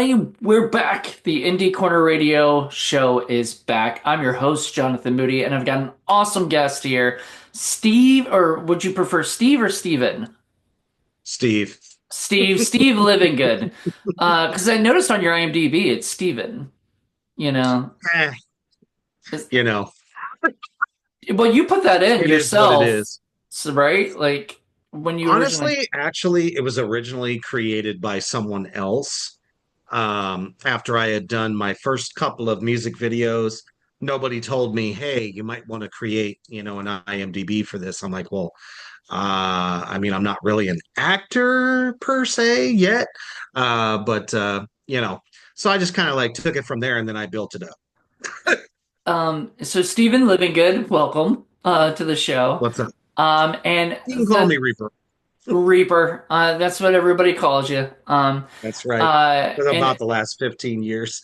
everybody. We're back. The Indie Corner Radio show is back. I'm your host, Jonathan Moody, and I've got an awesome guest here. Steve, or would you prefer Steve or Steven? Steve. Steve Livengood. Because I noticed on your IMDb it's Steven. You know, Eh, It's- you know, well, you put that in it is what it yourself, is. so, right? Like when you originally. Honestly, actually, it was originally created by someone else. After I had done my first couple of music videos, nobody told me, "Hey, you might want to create, an IMDb for this." I'm like, "Well, I mean, I'm not really an actor per se yet, but so I just kind of like took it from there and then I built it up." So Steven Livengood, welcome to the show. What's up? And You can call me the Reaper. Reaper. That's what everybody calls you. That's right. For And about the last 15 years.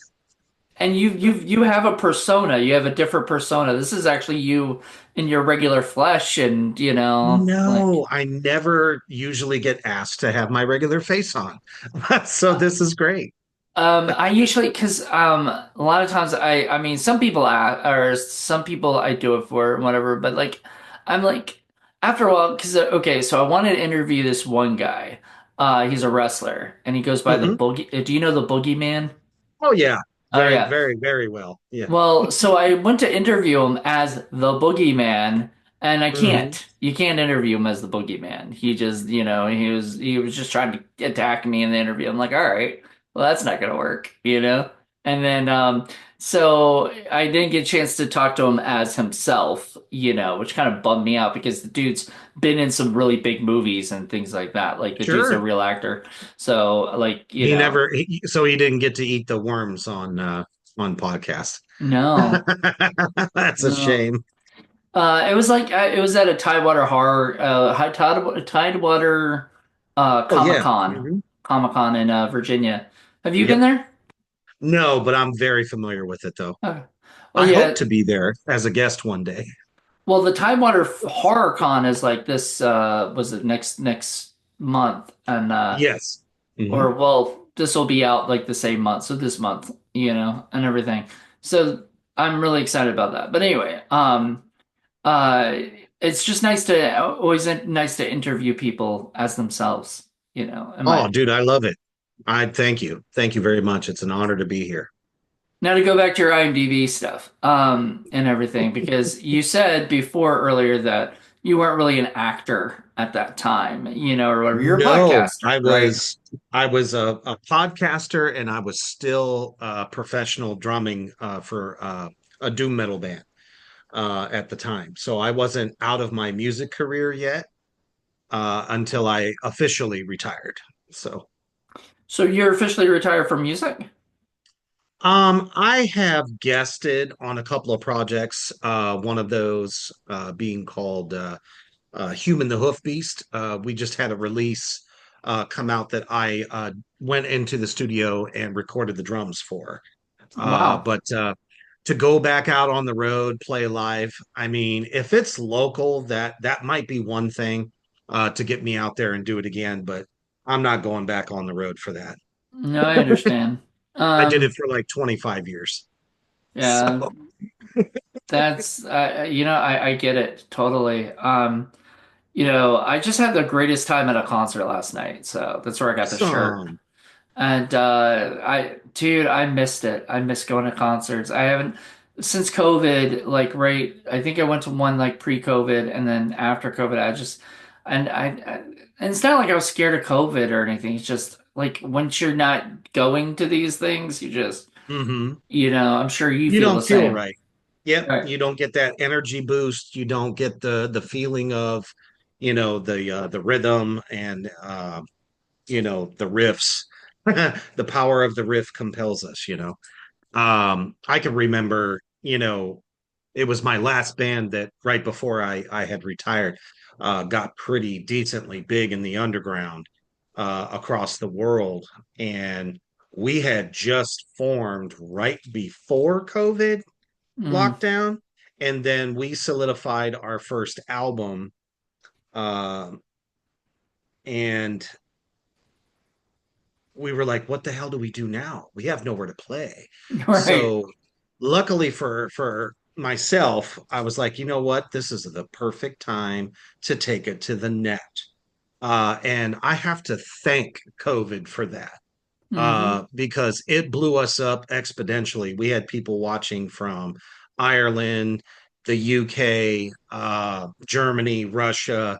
you have a persona. You have a different persona. This is actually you in your regular flesh, and like No, I never usually get asked to have my regular face on. So this is great. I usually because a lot of times I mean some people I do it for and whatever, but like I'm like after a while because okay, so I wanted to interview this one guy. He's a wrestler and he goes by the Hmm. Boogie. Do you know the Boogeyman? Oh yeah. Oh Very, yeah. very, very well. Yeah. Well, so I went to interview him as the Boogeyman, and I Hmm. can't. You can't interview him as the Boogeyman. He just, he was just trying to attack me in the interview. I'm like, all right, well, that's not gonna work. And then, so I didn't get a chance to talk to him as himself, which kind of bummed me out because the dude's been in some really big movies and things like that. Like the dude's a Sure. real actor. So, like, So he didn't get to eat the worms on podcast. no, That's a no. shame. It was like it was at a Tidewater horror, Tidewater Oh Comic yeah. Con, Hmm. Comic Con in Virginia. Have you been Yep. there? No, but I'm very familiar with it though. Okay. Well, I hope yeah. to be there as a guest one day. Well, the Tidewater Horror Con is like this. Was it next month? And Yes. Hmm. or well, this will be out like the same month. So this month, and everything. So I'm really excited about that. But anyway, uh, it's just always nice to interview people as themselves, in my Oh, opinion. dude, I love it. I thank you. Thank you very much. It's an honor to be here. Now to go back to your IMDb stuff, and everything, because you said before earlier that you weren't really an actor at that time, or whatever. You're a No, podcaster, I right? was I was a podcaster and I was still professional drumming for a doom metal band at the time. So I wasn't out of my music career yet until I officially retired. So So you're officially retired from music? I have guested on a couple of projects, one of those being called Human the Hoof Beast. We just had a release come out that I went into the studio and recorded the drums for. Wow. But to go back out on the road, play live, I mean, if it's local, that might be one thing to get me out there and do it again. But I'm not going back on the road for that. No, I understand. I did Um, it for like 25 years. So, yeah, that's I get it totally. I just had the greatest time at a concert last night, so that's where I got the shirt. awesome. And dude, I missed it. I miss going to concerts. I haven't since COVID, like right, I think I went to one like pre-COVID and then after COVID, and it's not like I was scared of COVID or anything. It's just like once you're not going to these things, you just, Hmm. I'm sure you You feel the don't feel same. right. Yep, Right. you don't get that energy boost. You don't get the feeling of, the rhythm and the riffs. The power of the riff compels us. I can remember, it was my last band that right before I had retired, got pretty decently big in the underground across the world. And we had just formed right before COVID Mm. lockdown. And then we solidified our first album. Uh, and we were like, what the hell do we do now? We have nowhere to play. Right. So luckily for myself, I was like, you know what? This is the perfect time to take it to the net. And I have to thank COVID for that, Hmm. because it blew us up exponentially. We had people watching from Ireland, the UK, Germany, Russia,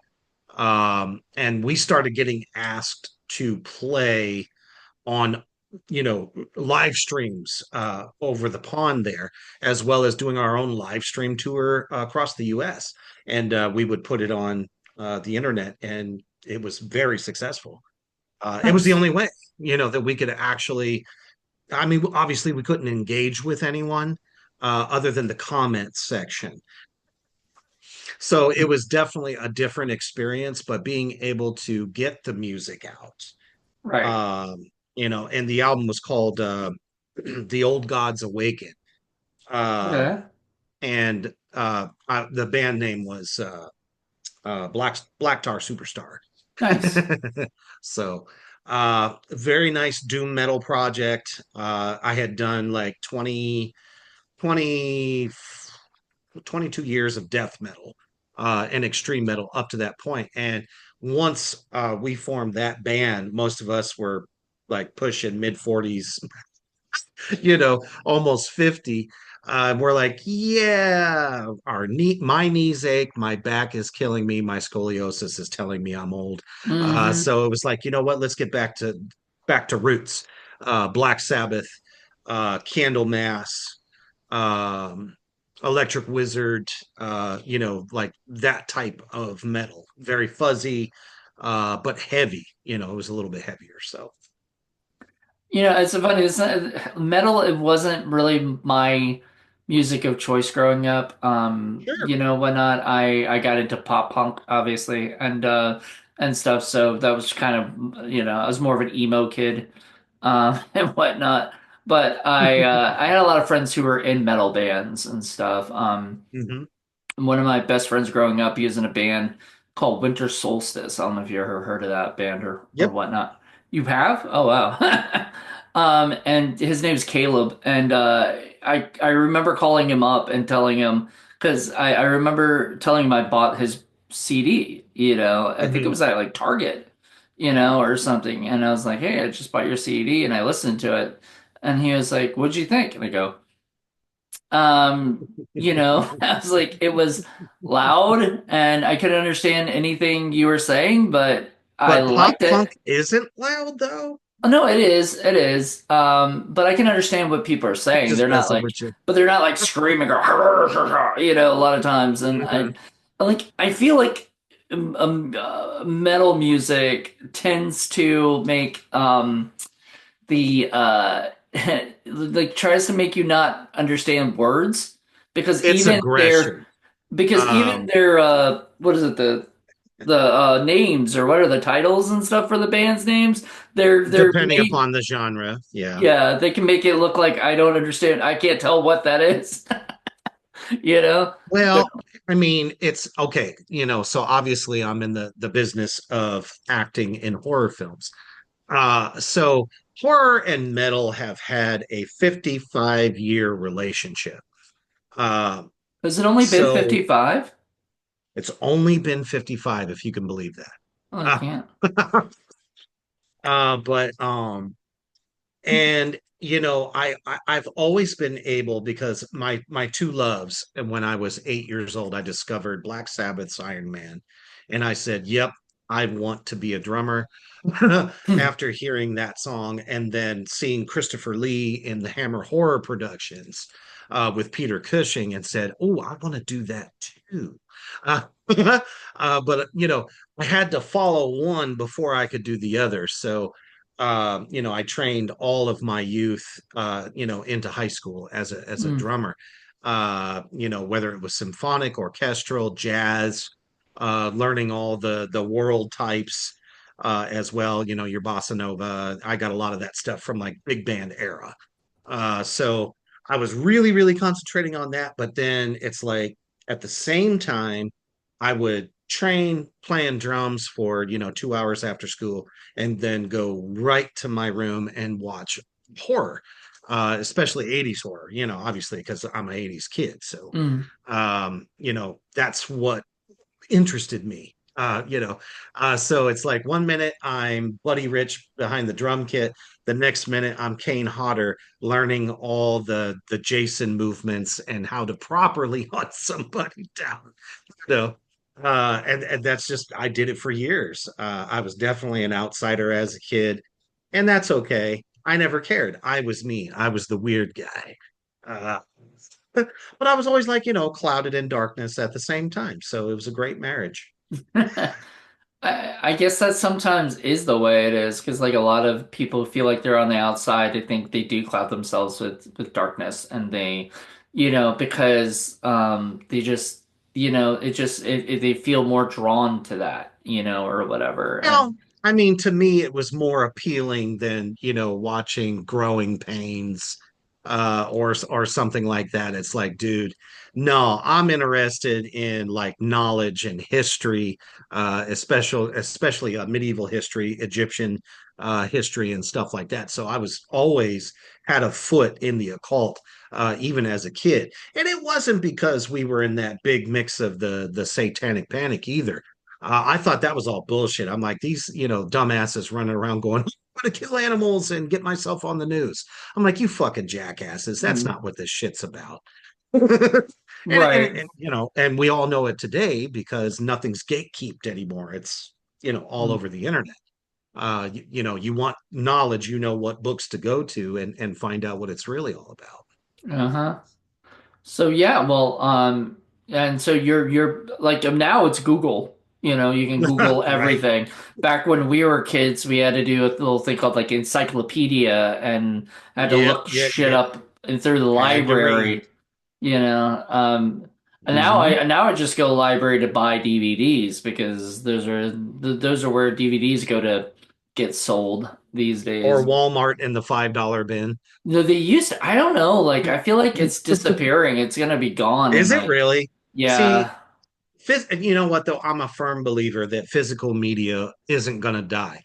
and we started getting asked to play on, live streams over the pond there, as well as doing our own live stream tour across the US. And we would put it on the internet, and it was very successful. It was the Nice. only way, that we could actually, I mean, obviously we couldn't engage with anyone other than the comments section. So it was definitely a different experience, but being able to get the music out, Right. and the album was called The Old Gods Awaken. Uh, Okay. and the band name was Black Tar Superstar. Nice. So, very nice doom metal project. I had done like 20, 22 years of death metal and extreme metal up to that point. And once we formed that band, most of us were like pushing mid 40s, almost 50. We're like, yeah, my knees ache, my back is killing me, my scoliosis is telling me I'm old. Hmm. So it was like, you know what? Let's get back to roots. Black Sabbath, Candlemass, um, Electric Wizard, like that type of metal, very fuzzy, but heavy. It was a little bit heavier. So It's funny. It's not, metal. It wasn't really my music of choice growing up. sure. Whatnot. I got into pop punk, obviously, and stuff. So that was kind of, I was more of an emo kid, and whatnot. But I had a lot of friends who were in metal bands and stuff. Hmm. One of my best friends growing up, he was in a band called Winter Solstice. I don't know if you ever heard of that band or Yep. whatnot. You have? Oh wow. And his name's Caleb, and I remember calling him up and telling him because I remember telling him I bought his CD. I think it Hmm. was at like Target, or something, and I was like, hey, I just bought your CD, and I listened to it, and he was like, what'd you think? And I go. I was like, it was loud and I couldn't understand anything you were saying, but I But pop liked punk it. isn't loud though. Oh, no, it is. It is. But I can understand what people are saying. Just They're not messing like, with you. but they're not like screaming or, a lot of times. And Hmm. I feel like metal music tends to make, the like tries to make you not understand words because It's even their aggression. because even Um, their what is it the names or what are the titles and stuff for the band's names they're Depending made upon the genre. Yeah. yeah they can make it look like I don't understand I can't tell what that is you know Well, I mean, it's okay, so obviously I'm in the business of acting in horror films. So horror and metal have had a 55-year relationship. Uh, has it only been so 55? it's only been 55, if you can believe Oh, I that. can't. But and I've always been able, because my two loves, and when I was 8 years old I discovered Black Sabbath's Iron Man, and I said, yep, I want to be a drummer. After hearing that song and then seeing Christopher Lee in the Hammer horror productions with Peter Cushing, and said, oh, I want to do that too. uh, but I had to follow one before I could do the other. So I trained all of my youth, into high school as a Hmm. drummer. Whether it was symphonic, orchestral, jazz, learning all the world types as well. Your bossa nova. I got a lot of that stuff from like big band era. So I was really, really concentrating on that. But then it's like at the same time, I would train playing drums for 2 hours after school, and then go right to my room and watch horror, especially 80s horror, obviously because I'm an 80s kid. So Mm. that's what interested me. So it's like 1 minute I'm Buddy Rich behind the drum kit, the next minute I'm Kane Hodder learning all the Jason movements and how to properly hunt somebody down. You know, and that's just I did it for years. I was definitely an outsider as a kid, and that's okay. I never cared. I was me. I was the weird guy. Uh, but I was always like, clouded in darkness at the same time. So it was a great marriage. I guess that sometimes is the way it is because like a lot of people feel like they're on the outside. They think they do cloud themselves with darkness, and they, because they just they feel more drawn to that, or whatever. And Well, I mean, to me, it was more appealing than, watching Growing Pains, or something like that. It's like, dude, no, I'm interested in like knowledge and history, especially medieval history, Egyptian history and stuff like that. So I was always had a foot in the occult, even as a kid. And it wasn't because we were in that big mix of the satanic panic either. I thought that was all bullshit. I'm like, these, dumbasses running around going, I'm going to kill animals and get myself on the news. I'm like, you fucking jackasses. That's mm, not what this shit's about. and, right. and we all know it today because nothing's gatekeeped anymore. It's, all Mm, over the internet. You want knowledge, you know what books to go to and find out what it's really all about. uh-huh. So yeah, well, and so you're like now it's Google. You can Google Right. everything. Back when we were kids, we had to do a little thing called like encyclopedia and had to Yep, look yep, shit yep. up and through the Had to read. library. You know, and Hmm. now I just go to the library to buy DVDs because those are where DVDs go to get sold these Or days. Walmart in the $5 bin. No, they used to, I don't know, like I feel like it's disappearing. It's gonna be gone in Is it like really? See, yeah. you know what though? I'm a firm believer that physical media isn't going to die,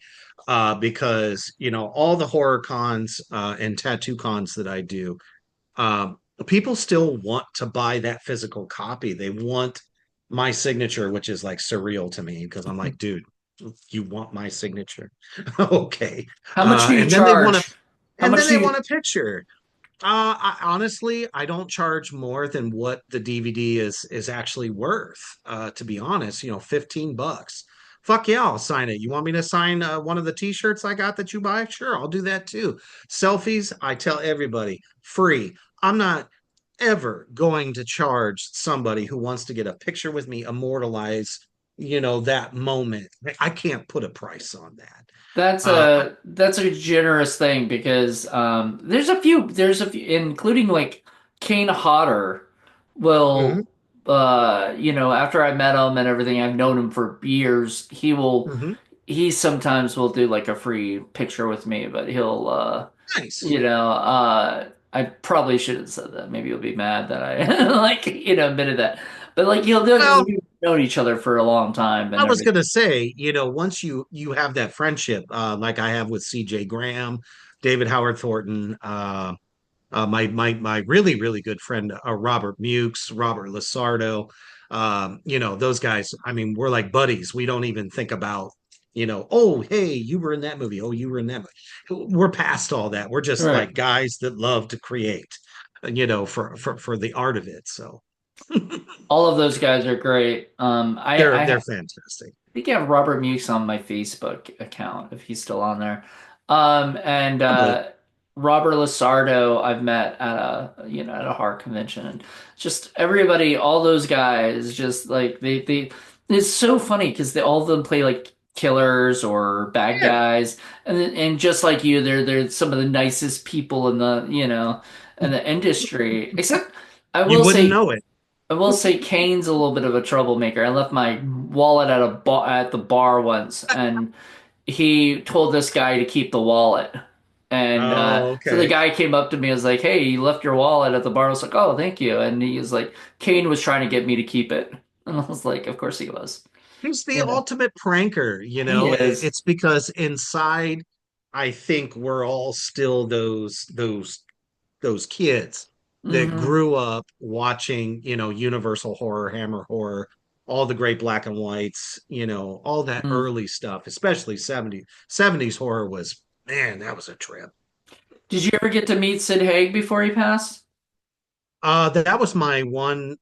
because all the horror cons and tattoo cons that I do, people still want to buy that physical copy. They want my signature, which is like surreal to me because I'm like, dude, you want my signature? Okay. How much do you And then they want to, charge? How and much then do they want you a picture. Honestly, I don't charge more than what the DVD is actually worth. To be honest, $15. Fuck yeah, I'll sign it. You want me to sign one of the T-shirts I got that you buy? Sure, I'll do that too. Selfies, I tell everybody, free. I'm not ever going to charge somebody who wants to get a picture with me, immortalize, that moment. I can't put a price on that. Uh, that's a generous thing because there's a few including like Kane Hodder will mhm, after I met him and everything I've known him for years mhm. he sometimes will do like a free picture with me but he'll Nice. I probably should have said that maybe he'll be mad that I like admitted that but like he'll do it because Well, we've known each other for a long time and I was everything. gonna say, once you have that friendship, like I have with C.J. Graham, David Howard Thornton, my really really good friend, Robert Mukes, Robert Lasardo, those guys. I mean, we're like buddies. We don't even think about, oh hey, you were in that movie. Oh, you were in that movie. We're past all that. We're just Right. like guys that love to create, for the art of it. So All of those guys are great. they're fantastic. think I have Robert Mukes on my Facebook account if he's still on there. And Probably. Robert Lasardo I've met at a horror convention and just everybody, all those guys, just like they it's so funny because they all of them play like killers or bad Yeah. guys and just like you, they're some of the nicest people in the industry. Except I You will wouldn't say. know it. I will say Kane's a little bit of a troublemaker. I left my wallet at a bar at the bar once, and he told this guy to keep the wallet. And Oh, so the okay. guy came up to me and was like, "Hey, you left your wallet at the bar." I was like, "Oh, thank you." And he was like, "Kane was trying to get me to keep it," and I was like, "Of course he was." He's the You know, ultimate pranker, you he know. is. It's because inside, I think we're all still those kids that Hmm. grew up watching, Universal horror, Hammer horror, all the great black and whites, all that early stuff, especially 70s horror was, man, that was a trip. Did you ever get to meet Sid Haig before he passed? That was my one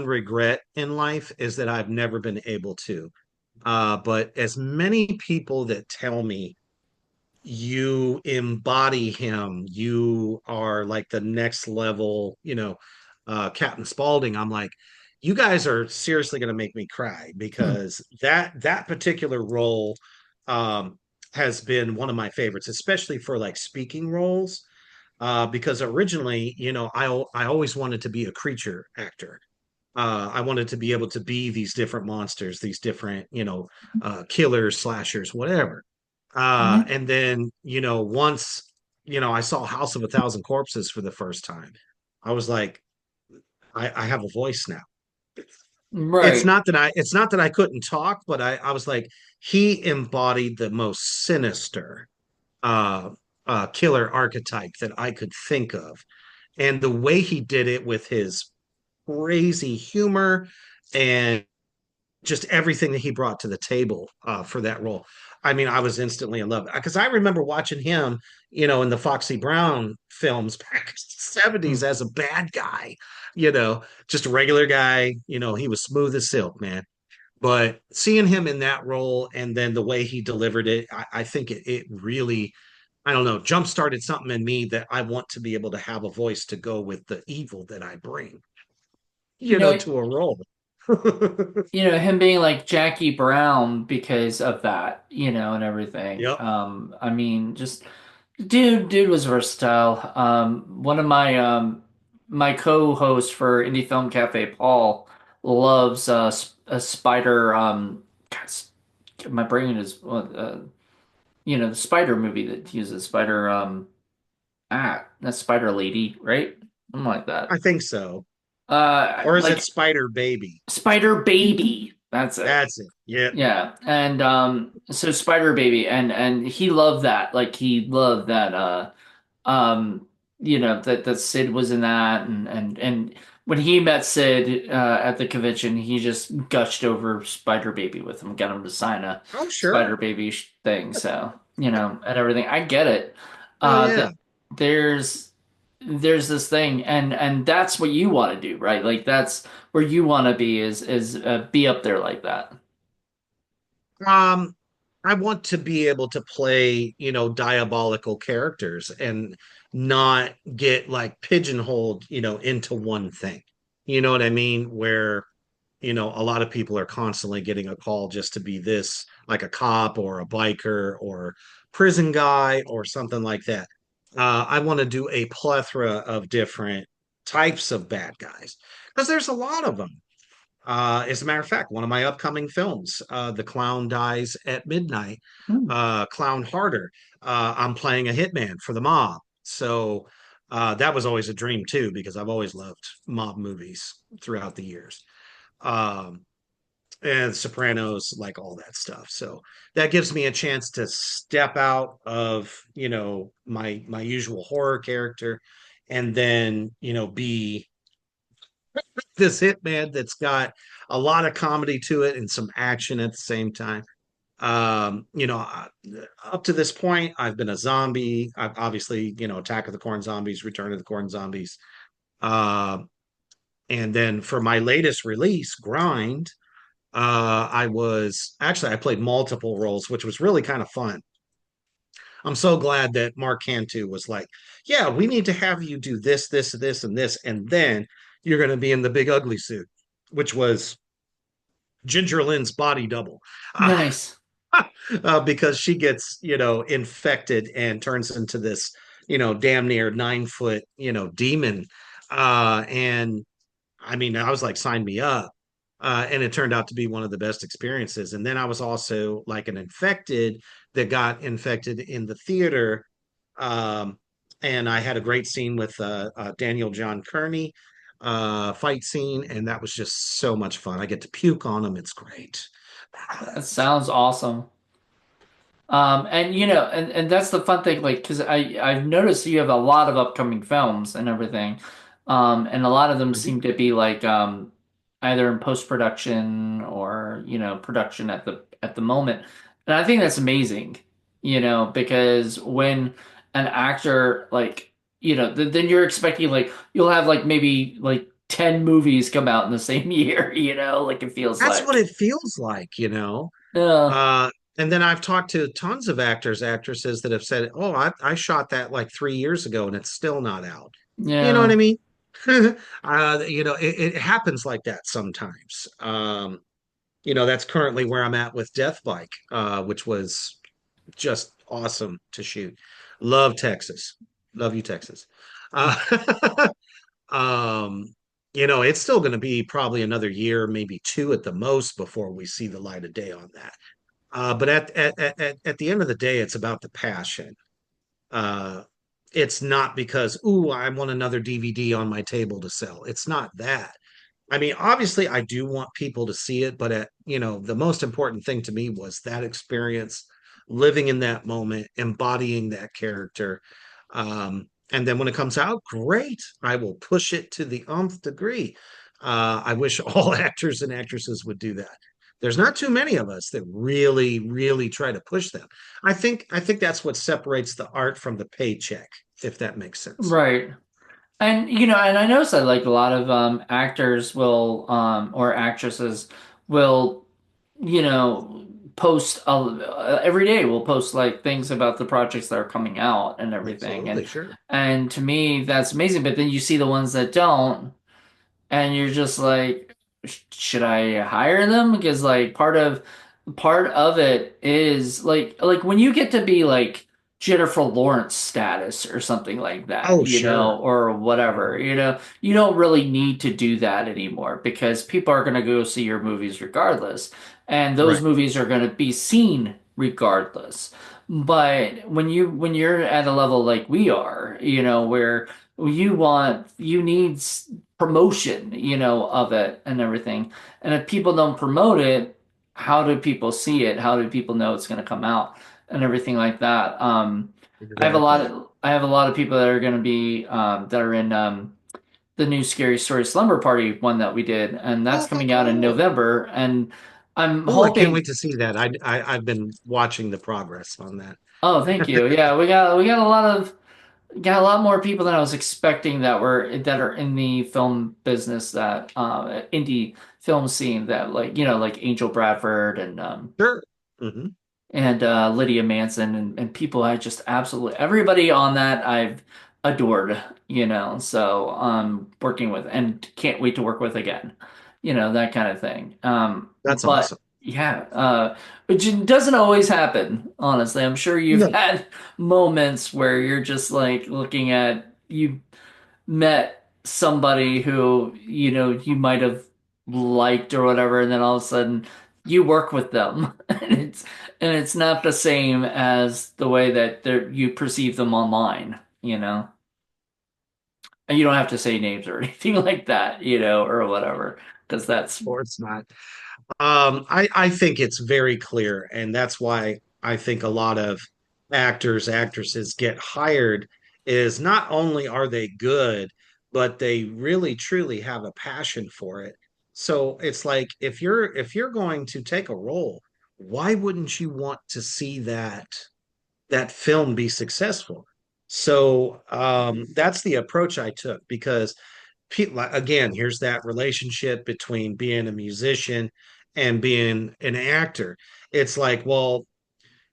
regret in life is that I've never been able to. But as many people that tell me you embody him, you are like the next level, Captain Spaulding. I'm like, you guys are seriously going to make me cry Hmm. because that particular role um, has been one of my favorites, especially for like speaking roles. Because originally, I always wanted to be a creature actor. I wanted to be able to be these different monsters, these different, killers, slashers, whatever. Hmm. And then, once, I saw House of a Thousand Corpses for the first time, I was like, I have a voice now. Right. It's not that I couldn't talk, but I was like, he embodied the most sinister uh killer archetype that I could think of. And the way he did it with his crazy humor and just everything that he brought to the table for that role. I mean, I was instantly in love because I remember watching him, in the Foxy Brown films back in the Hmm. 70s as a bad guy, just a regular guy. He was smooth as silk, man. But seeing him in that role and then the way he delivered it, I think it really, I don't know, jump started something in me that I want to be able to have a voice to go with the evil that I bring, You know, to a role. him being like Jackie Brown because of that, and everything. Yep. I mean, just dude was versatile. One of my co-hosts for Indie Film Cafe, Paul, loves a spider. God, my brain is the spider movie that uses spider. That's Spider Lady, right? Something like that. I think so. Or is it Like Spider Baby? Spider Baby. That's it. That's it. Yeah. Yeah, and so Spider Baby, and he loved that. Like he loved that. Um, that Sid was in that, and when he met Sid at the convention, he just gushed over Spider Baby with him, got him to sign a Oh, sure. Spider Baby thing. So and everything. I get it. Oh, yeah. That there's this thing, and that's what you want to do, right? Like that's where you want to be is be up there like that. Um, I want to be able to play, diabolical characters and not get like pigeonholed, into one thing. You know what I mean? Where, a lot of people are constantly getting a call just to be this, like a cop or a biker or prison guy or something like that. I want to do a plethora of different types of bad guys because there's a lot of them. As a matter of fact, one of my upcoming films, The Clown Dies at Midnight, Hmm. Clown Harder. I'm playing a hitman for the mob. So that was always a dream too, because I've always loved mob movies throughout the years. Um, and Sopranos, like all that stuff. So that gives me a chance to step out of, my usual horror character and then, be this hitman that's got a lot of comedy to it and some action at the same time. Up to this point, I've been a zombie. I've obviously, Attack of the Corn Zombies, Return of the Corn Zombies. Uh, and then for my latest release, Grind, I played multiple roles, which was really kind of fun. I'm so glad that Mark Cantu was like, yeah, we need to have you do this, this, this, and this, and then you're going to be in the big ugly suit, which was Ginger Lynn's body double. Nice. Because she gets, infected and turns into this, damn near 9 foot, demon. And I mean, I was like, sign me up. And it turned out to be one of the best experiences. And then I was also like an infected that got infected in the theater. Um, and I had a great scene with Daniel John Kearney fight scene. And that was just so much fun. I get to puke on him. It's great. That sounds awesome. And and that's the fun thing, like, because I've noticed you have a lot of upcoming films and everything, and a lot of them Mhm. seem to be like either in post-production or production at the moment, and I think that's amazing, because when an actor like then you're expecting like you'll have like maybe like 10 movies come out in the same year, like it feels That's what like. it feels like, you know. Yeah, Uh, and then I've talked to tons of actors, actresses that have said, "Oh, I shot that like 3 years ago, and it's still not out." You know what I yeah. mean? It happens like that sometimes. That's currently where I'm at with Death Bike, which was just awesome to shoot. Love Texas. Love you, Texas. Uh, um, it's still going to be probably another year, maybe two at the most, before we see the light of day on that. But at the end of the day, it's about the passion. Uh, it's not because, ooh, I want another DVD on my table to sell. It's not that. I mean, obviously, I do want people to see it, but the most important thing to me was that experience, living in that moment, embodying that character. And then when it comes out, great. I will push it to the nth degree. I wish all actors and actresses would do that. There's not too many of us that really, really try to push them. I think that's what separates the art from the paycheck, if that makes sense. Right. And and I noticed that like a lot of actors will or actresses will post every day will post like things about the projects that are coming out and everything. Absolutely, And sure. to me that's amazing, but then you see the ones that don't and you're just like, should I hire them? Because like part of it is like when you get to be like Jennifer Lawrence status or something like that, Oh, sure. or whatever, Mhm. you don't really need to do that anymore because people are going to go see your movies regardless, and those Right. movies are going to be seen regardless. But when you're at a level like we are, where you need promotion, of it and everything. And if people don't promote it, how do people see it? How do people know it's going to come out and everything like that? Exactly. I have a lot of people that are going to be that are in the new Scary Story Slumber Party one that we did, and that's Oh, coming out in cool. November. And I'm Oh, I can't hoping. wait to see that. I've been watching the progress on that. Oh, thank you. Yeah, we got a lot more people than I was expecting that are in the film business that indie film scene that like like Angel Bradford Sure. Hmm. and Lydia Manson and people I just absolutely everybody on that I've adored, so working with and can't wait to work with again, that kind of thing. That's But awesome. yeah, which doesn't always happen, honestly. I'm sure you've No, had moments where you're just like looking at you met somebody who you might have liked or whatever, and then all of a sudden you work with them, and it's not the same as the way that you perceive them online, and you don't have to say names or anything like that, or whatever, because that's or it's not. I think it's very clear, and that's why I think a lot of actors, actresses get hired is not only are they good, but they really truly have a passion for it. So it's like if you're going to take a role, why wouldn't you want to see that film be successful? So that's the approach I took because people again, here's that relationship between being a musician and being an actor. It's like, well,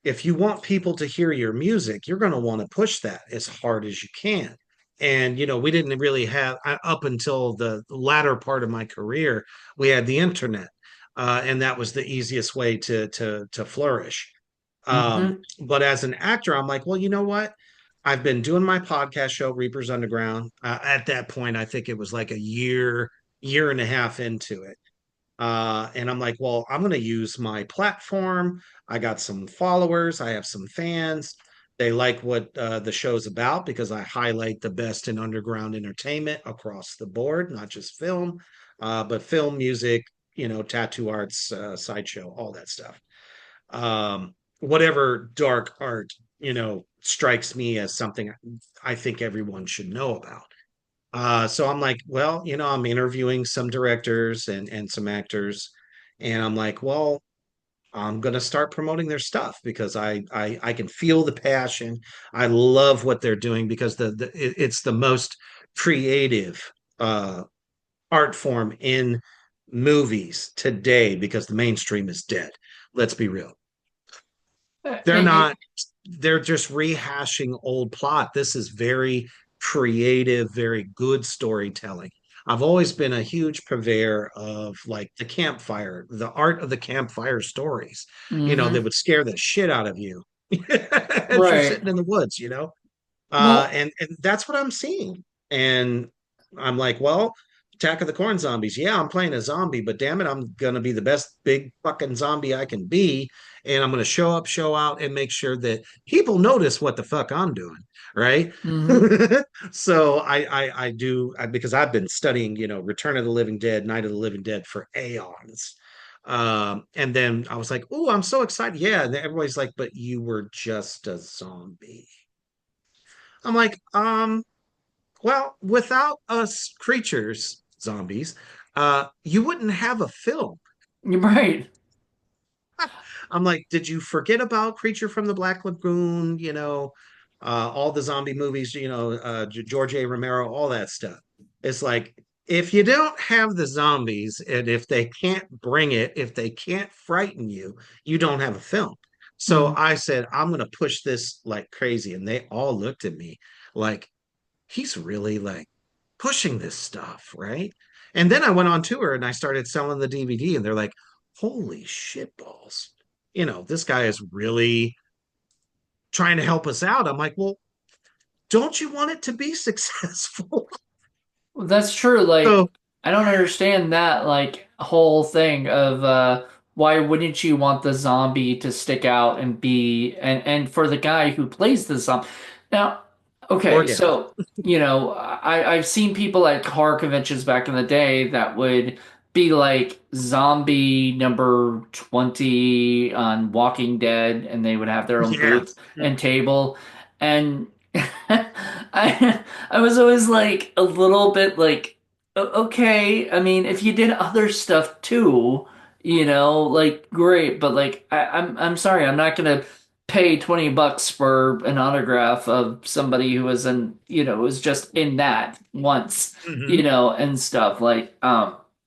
if you want people to hear your music, you're going to want to push that as hard as you can. And we didn't really have up until the latter part of my career, we had the internet, and that was the easiest way to flourish. hmm But as an actor, I'm like, well, you know what? I've been doing my podcast show, Reapers Underground. At that point, I think it was like a year and a half into it. And I'm like, well, I'm going to use my platform. I got some followers, I have some fans. They like what the show's about because I highlight the best in underground entertainment across the board, not just film, but film, music. tattoo arts, sideshow, all that stuff. Whatever dark art, strikes me as something I think everyone should know about. So I'm like, well, I'm interviewing some directors and some actors, and I'm like, well, I'm gonna start promoting their stuff because I can feel the passion. I love what they're doing because it's the most creative art form in movies today because the mainstream is dead. Let's be real. They're And not, they're just rehashing old plot. This is very creative, very good storytelling. I've always been a huge purveyor of like the campfire, the art of the campfire stories, that mm-hmm. would scare the shit out of you as you're Right. sitting in the woods, Well, and that's what I'm seeing. And I'm like, well, Attack of the Corn Zombies. Yeah, I'm playing a zombie, but damn it, I'm gonna be the best big fucking zombie I can be. And I'm gonna show up, show out, and make sure that people notice what the fuck I'm doing, right? mm-hmm. So I do because I've been studying, Return of the Living Dead, Night of the Living Dead for aeons. And then I was like, oh, I'm so excited. Yeah. And everybody's like, but you were just a zombie. I'm like, well, without us creatures, zombies, you wouldn't have a film. You're right. I'm like, did you forget about Creature from the Black Lagoon? All the zombie movies, George A. Romero, all that stuff. It's like, if you don't have the zombies and if they can't bring it, if they can't frighten you, you don't have a film. So Mm-hmm. I said, I'm going to push this like crazy. And they all looked at me like, he's really like pushing this stuff, right? And then I went on tour and I started selling the DVD, and they're like, holy shit balls. This guy is really trying to help us out. I'm like, well, don't you want it to be successful? Well, that's true. Like, So, I don't understand that like whole thing of why wouldn't you want the zombie to stick out and be and for the guy who plays the zombie. Now, or okay, gal. so I've seen people at horror conventions back in the day that would be like zombie number 20 on Walking Dead, and they would have their own Yeah. booth and table. And I was always like a little bit like, Okay, I mean, if you did other stuff too, like great, but like I'm sorry, I'm not gonna pay $20 for an autograph of somebody who was was just in that once, Hmm. and stuff. Like,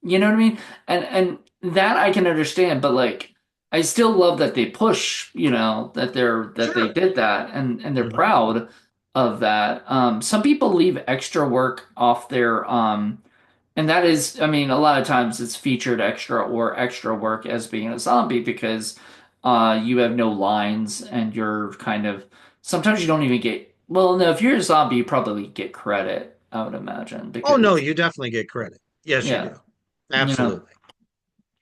you know what I mean? And that I can understand, but like I still love that they push, that they Sure. did that and they're Hmm. proud of that. Some people leave extra work off their and that is, I mean, a lot of times it's featured extra or extra work as being a zombie because you have no lines and you're kind of sometimes you don't even get well, no, if you're a zombie, you probably get credit, I would imagine, Oh, no, because you definitely get credit. Yes, you yeah, do. you know. Absolutely.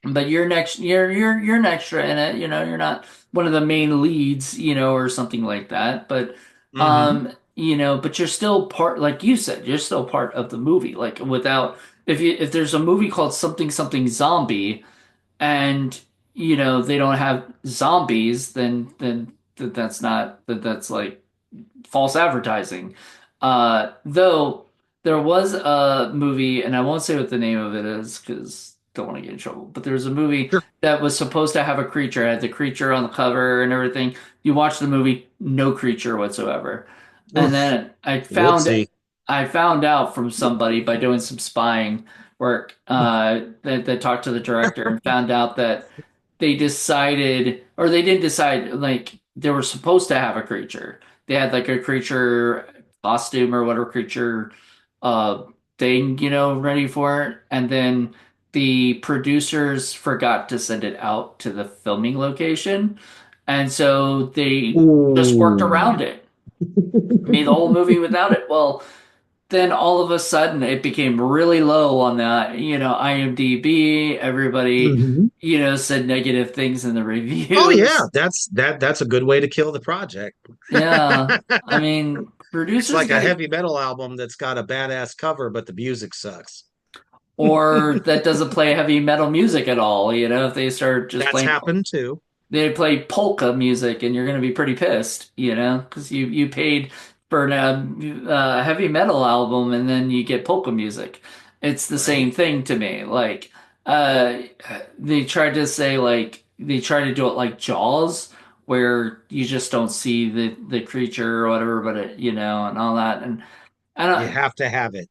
But you're an extra in it, you're not one of the main leads, or something like that. But Hmm. but you're still part, like you said, you're still part of the movie. Like without if there's a movie called something something zombie and they don't have zombies, then that's not that's like false advertising. Though there was a movie, and I won't say what the name of it is because don't want to get in trouble. But there was a movie Sure. that was supposed to have a creature, had the creature on the cover and everything. You watch the movie, no creature whatsoever. And Oof. then Whoopsie. I found out from somebody by doing some spying work that talked to the director and found out that they decided, or they didn't decide, like they were supposed to have a creature. They had like a creature costume or whatever creature uh thing, ready for it. And then the producers forgot to send it out to the filming location. And so they just worked Ooh. around it, made the whole movie without it. Well, then all of a sudden it became really low on that, IMDb. Everybody, Mhm. said negative things in the Oh yeah, reviews. that's a good way to kill the project. Yeah. I mean, It's producers like a get heavy metal album that's got a badass cover, but the music sucks. or that doesn't play heavy metal music at all. If they start just That's playing, happened too. they play polka music, and you're going to be pretty pissed, because you paid for a heavy metal album, and then you get polka music. It's the Right. same thing to me. Like, uh, they tried to say like they try to do it like Jaws, where you just don't see the creature or whatever, but and all that, and I You don't. have to have it.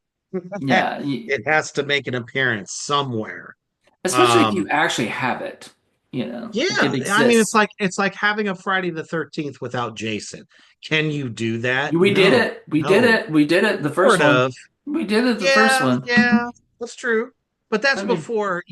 Yeah, It has to make an appearance somewhere. especially if you Um, actually have it, like it yeah, I mean exists. it's like having a Friday the 13th without Jason. Can you do that? We did No. it. We did No. it. We did it. The first Sort one. of. We did it the first Yeah, one. yeah, that's true. But I that's mean, before,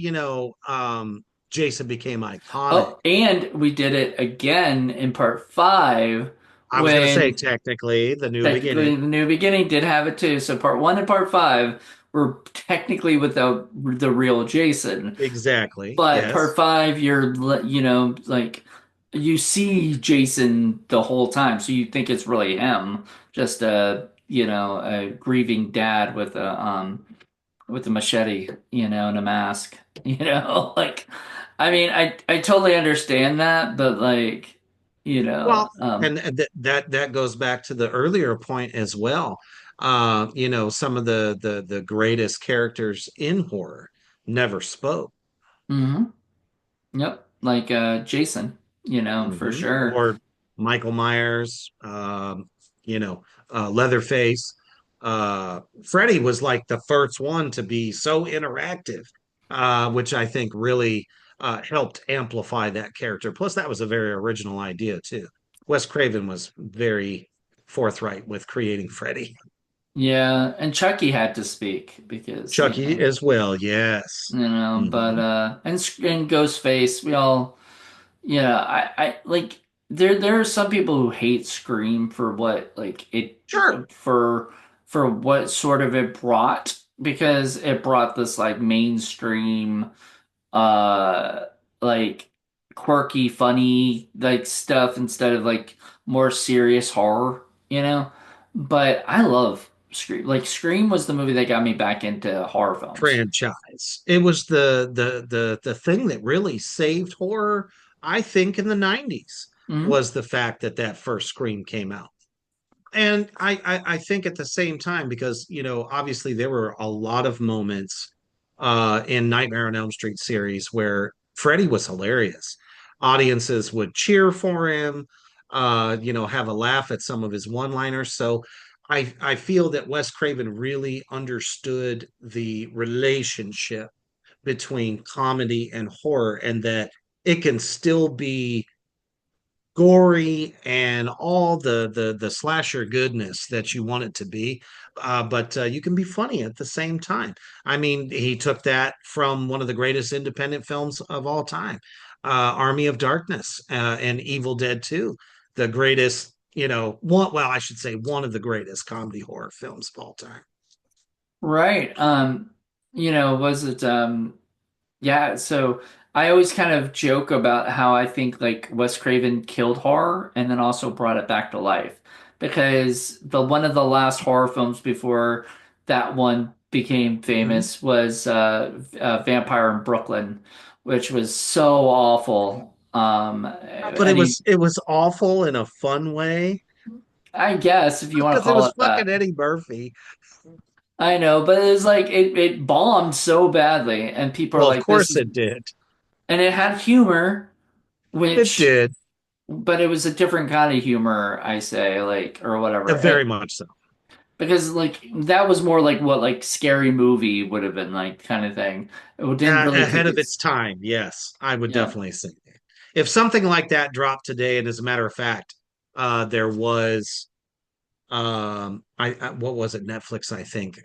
Jason became iconic. oh, and we did it again in part five I was going to say when technically the new technically beginning. the new beginning did have it too. So part one and part five were technically without the real Jason. Exactly. But part Yes. five, like you see Jason the whole time, so you think it's really him, just a grieving dad with a machete, and a mask, like I mean, I totally understand that, but like, you know, Well, um, and that goes back to the earlier point as well. Some of the greatest characters in horror never spoke. mhm, yep, like Jason, for sure. Or Michael Myers, Leatherface. Freddy was like the first one to be so interactive, which I think really helped amplify that character. Plus, that was a very original idea too. Wes Craven was very forthright with creating Freddy. Yeah, and Chucky had to speak because, Chucky as well, yes. but Hmm. and Ghostface, we all, I like there are some people who hate Scream for what like it Sure. for what sort of it brought, because it brought this like mainstream uh like quirky funny like stuff instead of like more serious horror. But I love Scream. Like Scream was the movie that got me back into horror films. Franchise. It was the thing that really saved horror, I think, in the 90s Hmm. was the fact that that first Scream came out. And I think at the same time, because obviously there were a lot of moments in Nightmare on Elm Street series where Freddy was hilarious. Audiences would cheer for him, have a laugh at some of his one-liners. So I feel that Wes Craven really understood the relationship between comedy and horror, and that it can still be gory and all the slasher goodness that you want it to be, but you can be funny at the same time. I mean, he took that from one of the greatest independent films of all time, Army of Darkness, and Evil Dead 2, the greatest, one, well, I should say one of the greatest comedy horror films of all time. Right. Was it yeah, so I always kind of joke about how I think like Wes Craven killed horror and then also brought it back to life, because the one of the last horror films before that one became Mhm. famous was Vampire in Brooklyn, which was so awful. But it And he, was awful in a fun way I guess if you want to because it call was it that. fucking Eddie Murphy. I know, but it was like it bombed so badly, and people are Well, of like, "This course is," it did. and it had humor, It which, did. but it was a different kind of humor, I say, like, or whatever. Very much so. Because like that was more like what like Scary Movie would have been like kind of thing. It didn't really Ahead take of its its, time. Yes, I would yeah. definitely say that. If something like that dropped today, and as a matter of fact, there was what was it? Netflix, I think,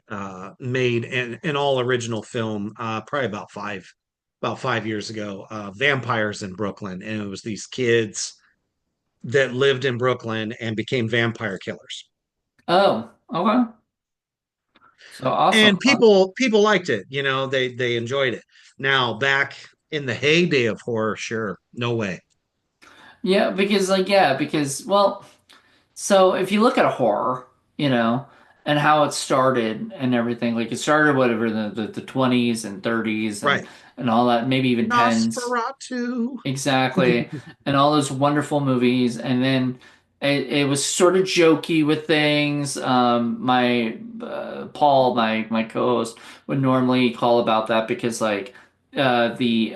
made an all original film, probably about 5 years ago, Vampires in Brooklyn, and it was these kids that lived in Brooklyn and became vampire killers. Oh, okay. So awesome. And people liked it. They enjoyed it. Now, back in the heyday of horror, sure, no way. Yeah, because like yeah, because well, so if you look at horror, you know, and how it started and everything. Like it started whatever the 20s and 30s Right. and all that, maybe even 10s. Nosferatu. Exactly. And all those wonderful movies. And then it was sort of jokey with things. My Paul, my co-host, would normally call about that because like the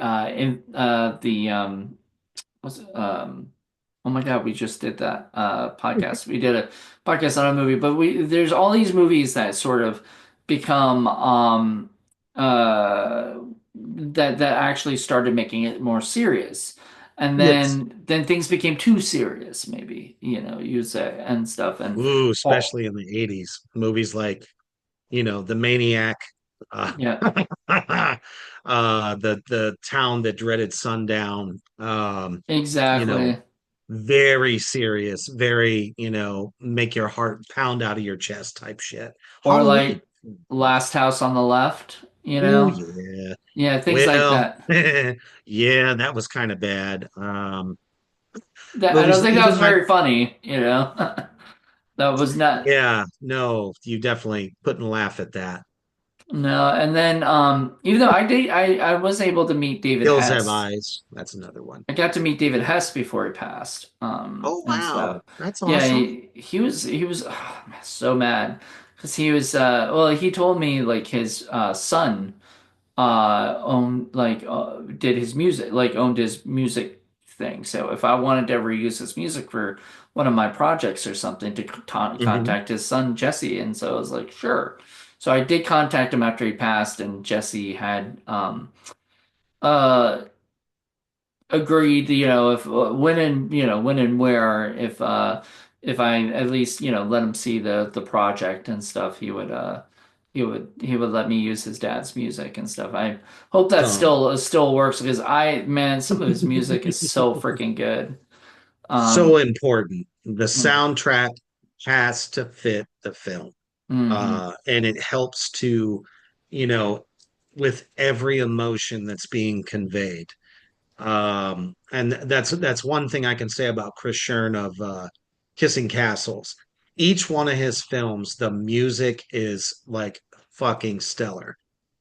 what's it, oh my God, we just did that podcast. We did a podcast on a movie, but we there's all these movies that sort of become uh that actually started making it more serious. And Yes. then things became too serious, maybe, you'd say and stuff. And Ooh, oh especially in the 80s. Movies like, The Maniac, uh, yeah, the Town That Dreaded Sundown, you know, exactly. very serious, very, make your heart pound out of your chest type shit. Or Halloween. like Last House on the Left, Oh yeah. Yeah, things like Well, that. yeah, that was kind of bad. That I don't Movies think that was even like, very funny. That was not yeah, no, you definitely couldn't laugh at that. no. And then even though I was able to meet David Hills Have Hess. Eyes. That's another one. I got to meet David Hess before he passed, Oh and wow, stuff. that's Yeah, awesome. he was so mad because he was well, he told me like his son owned like did his music, like owned his music thing. So if I wanted to ever use his music for one of my projects or something, to Hmm. contact his son Jesse. And so I was like, sure. So I did contact him after he passed, and Jesse had uh agreed, if when and where, if I at least, let him see the project and stuff, he would let me use his dad's music and stuff. I hope that Oh, still works because man, some of his music is so freaking good. so Um, important. The mm, soundtrack has to fit the film, mhm. and it helps to, you know, with every emotion that's being conveyed. And that's one thing I can say about Chris Shern of Kissing Castles. Each one of his films, the music is like fucking stellar.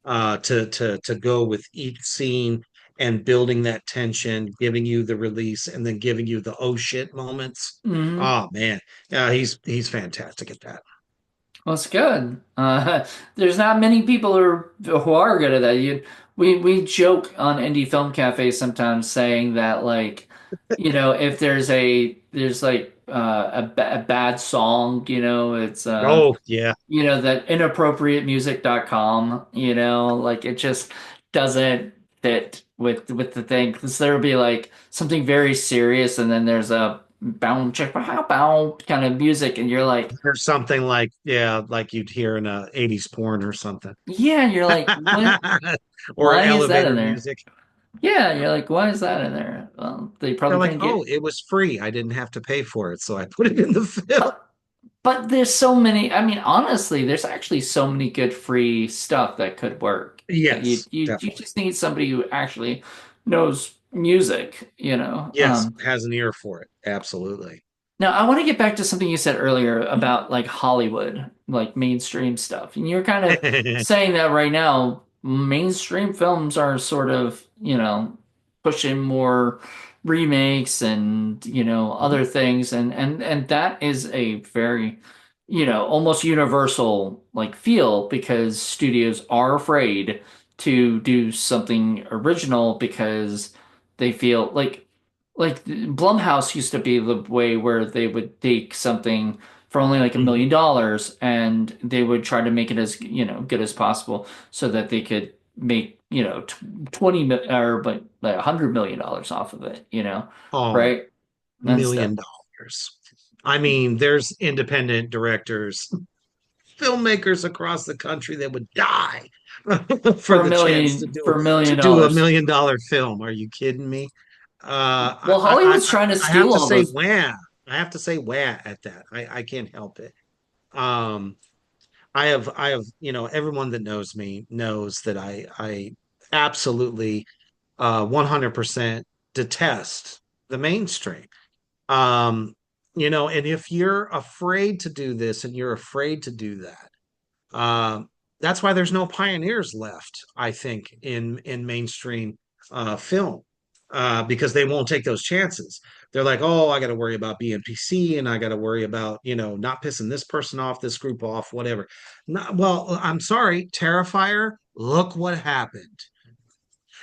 To go with each scene and building that tension, giving you the release, and then giving you the oh shit moments. Mhm. Oh man, yeah, he's fantastic at that. Well, it's good. There's not many people who are good at that. We joke on Indie Film Cafe sometimes saying that like, if there's like a bad song, it's Oh yeah, that inappropriatemusic.com, like it just doesn't fit with the thing because there'll be like something very serious and then there's a bound check bow bow kind of music and you're like, or something like yeah, like you'd hear in a '80s porn or something. yeah, and you're like, what? Or Why is that in elevator there? music. Yeah, you're like, why is that in there? Well, they They're probably like, couldn't oh, get. it was free. I didn't have to pay for it, so I put it in the film. But there's so many. I mean, honestly, there's actually so many good free stuff that could work. You Yes, you definitely. just need somebody who actually knows music. Yes, has an ear for it. Absolutely. Now, I want to get back to something you said earlier about like Hollywood, like mainstream stuff. And you're kind of saying that right now, mainstream films are sort of, pushing more remakes and, other things. And that is a very, almost universal like feel because studios are afraid to do something original because they feel like Blumhouse used to be the way where they would take something for only like Mhm. $1 million and they would try to make it as good as possible so that they could make 20 or like $100 million off of it, Oh, right, and stuff. $1 million. I mean, there's independent directors, filmmakers across the country that would die for for a the chance million for $1 million to do a dollars. $1 million film. Are you kidding me? Well, Hollywood's trying to I have steal to all say those. wah. I have to say wah at that. I can't help it. Um, I have everyone that knows me knows that I absolutely 100% detest the mainstream. Um And if you're afraid to do this and you're afraid to do that, um, that's why there's no pioneers left, I think, in mainstream film, because they won't take those chances. They're like, oh, I got to worry about being PC, and I got to worry about, not pissing this person off, this group off, whatever. Not, well, I'm sorry, Terrifier. Look what happened.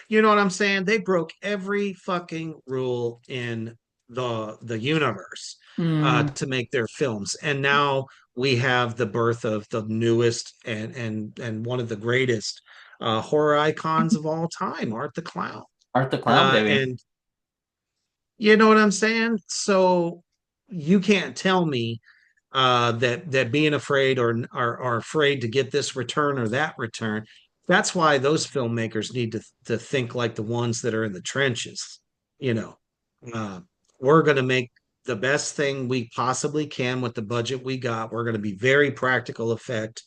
You know what I'm saying? They broke every fucking rule in the universe Mm, to make their films, and now we have the birth of the newest and one of the greatest horror icons of all time, Art the Clown. Art the Clown, baby. And you know what I'm saying? So you can't tell me that being afraid or afraid to get this return or that return. That's why those filmmakers need to think like the ones that are in the trenches. You know, uh, we're going to make the best thing we possibly can with the budget we got. We're going to be very practical effect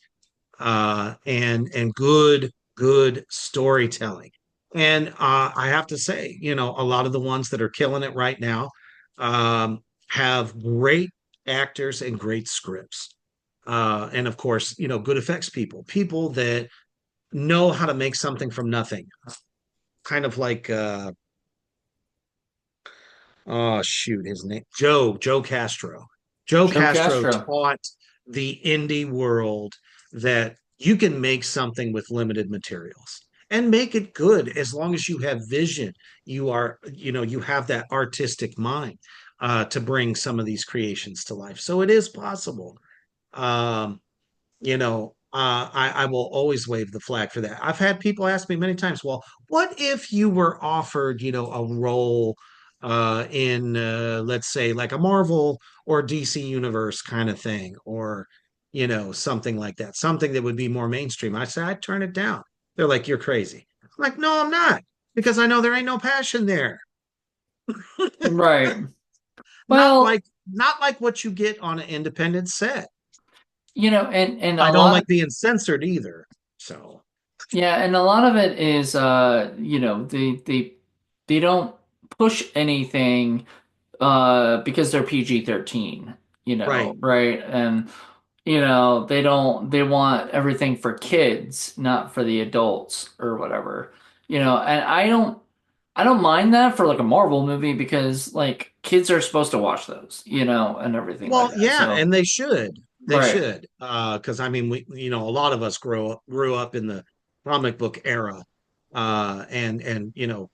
and good storytelling. And I have to say, a lot of the ones that are killing it right now have great actors and great scripts. And of course, good effects people that know how to make something from nothing. Kind of like oh shoot, his name Joe Castro. Joe Joe Castro Castro. taught the indie world that you can make something with limited materials and make it good as long as you have vision. You have that artistic mind to bring some of these creations to life. So it is possible. Um, I will always wave the flag for that. I've had people ask me many times, well, what if you were offered, a role in, let's say, like a Marvel or DC universe kind of thing, or, something like that, something that would be more mainstream? I said, I'd turn it down. They're like, you're crazy. I'm like, no, I'm not, because I know there ain't no passion there. Right. Not Well, like, not like what you get on an independent set. and a I don't lot like being censored either. So, yeah, and a lot of it is they don't push anything because they're PG-13, right. right? And they want everything for kids, not for the adults or whatever. And I don't mind that for like a Marvel movie because like kids are supposed to watch those, and everything like Well, that. yeah, So, and they should. They right. should. Because I mean, a lot of us grew up in the comic book era, and the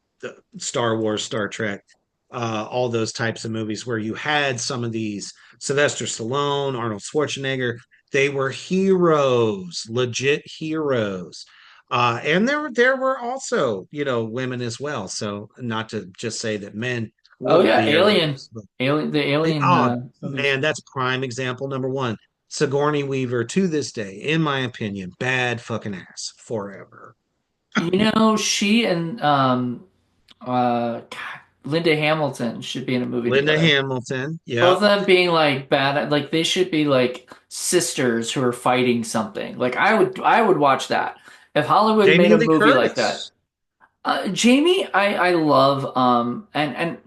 Star Wars, Star Trek, all those types of movies where you had some of these Sylvester Stallone, Arnold Schwarzenegger. They were heroes, legit heroes. And there were also, women as well. So not to just say that men Oh wouldn't yeah, be Alien. heroes, but The Alien oh movies. man, that's prime example number one. Sigourney Weaver, to this day, in my opinion, bad fucking ass forever. She and God, Linda Hamilton should be in a movie Linda together. Hamilton, Both yep. of them being like bad, like they should be like sisters who are fighting something. Like I would watch that. If Hollywood made Jamie a Lee movie like that. Curtis. Jamie, I love and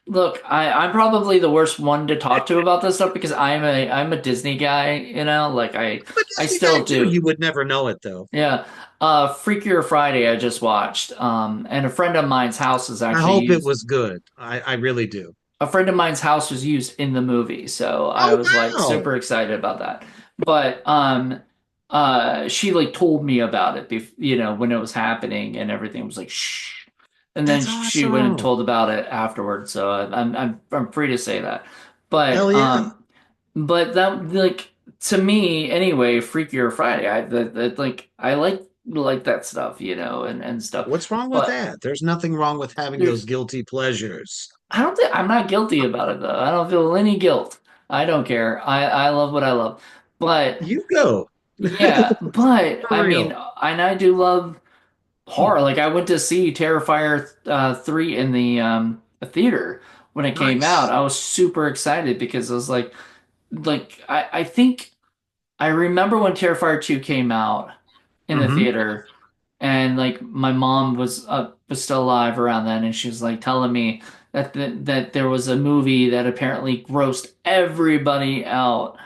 look, I'm probably the worst one to talk to about this stuff because I'm a Disney guy, like I I'm a I Disney guy still too. do. You would never know it though. Yeah. Freakier Friday I just watched. And a friend of mine's house is I actually hope it used. was good. I really do. A friend of mine's house was used in the movie, so I Oh was like wow. super excited about that. But she like told me about it when it was happening and everything was like shh. And then That's she went and awesome. told about it afterwards, so I'm free to say that. But Hell yeah. that like to me anyway, Freakier Friday, like I like that stuff, and stuff. What's wrong with But that? There's nothing wrong with having those there's guilty pleasures. I don't think I'm not guilty about it though. I don't feel any guilt. I don't care. I love what I love. But You go. yeah, but For I mean, real. and I do love horror. Like I went to see Terrifier 3 in the theater when it came out. Nice. I was super excited because I was like I think I remember when Terrifier 2 came out in the Hmm. theater and like my mom was still alive around then, and she was like telling me that there was a movie that apparently grossed everybody out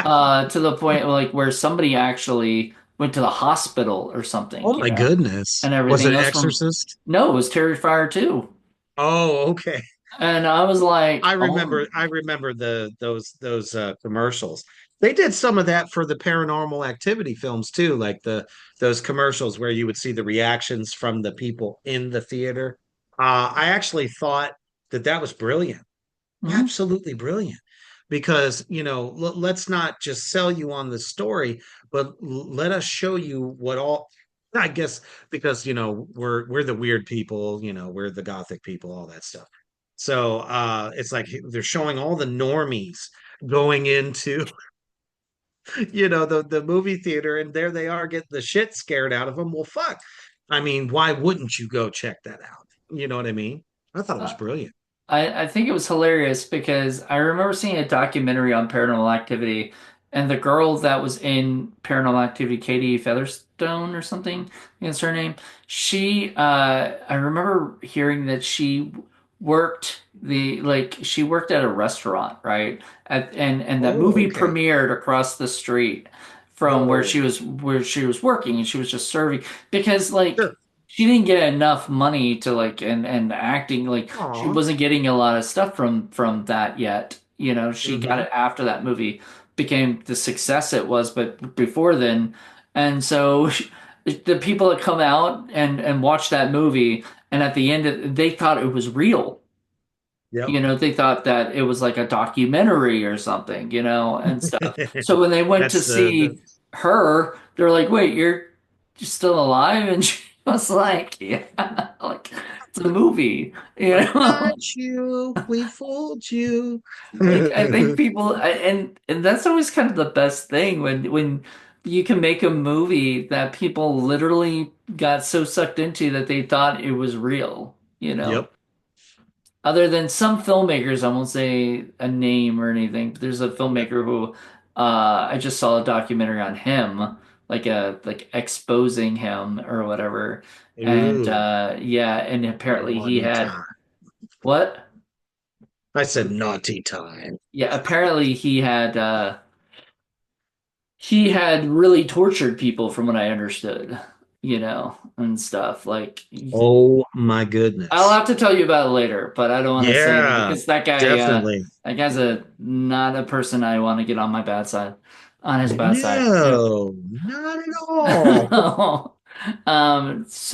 to the point like where somebody actually went to the hospital or something, Oh my goodness. and Was everything it else from Exorcist? no, it was Terrifier 2. Oh, okay. And I was like, oh, I remember those commercials. They did some of that for the paranormal activity films too, like the those commercials where you would see the reactions from the people in the theater. I actually thought that that was brilliant, hmm, absolutely brilliant, because let's not just sell you on the story, but let us show you what all. I guess because we're the weird people, we're the gothic people, all that stuff. So it's like they're showing all the normies going into the movie theater, and there they are getting the shit scared out of them. Well, fuck. I mean, why wouldn't you go check that out? You know what I mean? I thought it was uh, brilliant. I think it was hilarious because I remember seeing a documentary on Paranormal Activity, and the girl that was in Paranormal Activity, Katie Featherstone or something, I think that's her name. I remember hearing that she worked at a restaurant, right? And that Oh, movie okay. premiered across the street from Oh, where she was working, and she was just serving because like sure. she didn't get enough money to like and acting like she Aw. wasn't getting a lot of stuff from that yet. She got Mm-hmm. it after that movie became the success it was, but before then. And so the people that come out and watch that movie, and at the end they thought it was real. Yep. They thought that it was like a documentary or something, and stuff. So when they went to That's the see her, they're like, "Wait, you're still alive?" And she was like, "Yeah, like it's a movie, you we know." got you. We fooled you. Like I think people, and that's always kind of the best thing when you can make a movie that people literally got so sucked into that they thought it was real, you know. Yep. Other than some filmmakers, I won't say a name or anything, but there's a Yep. filmmaker who I just saw a documentary on him, like exposing him or whatever. And Ooh, yeah, and apparently he naughty had time. what? I said naughty time. Yeah, apparently he had really tortured people from what I understood, and stuff. Like Oh my I'll goodness. have to tell you about it later, but I don't want to say anything Yeah, because that guy, definitely. that guy's a not a person I want to get on my bad side, on his bad side. Yeah. No, not at all.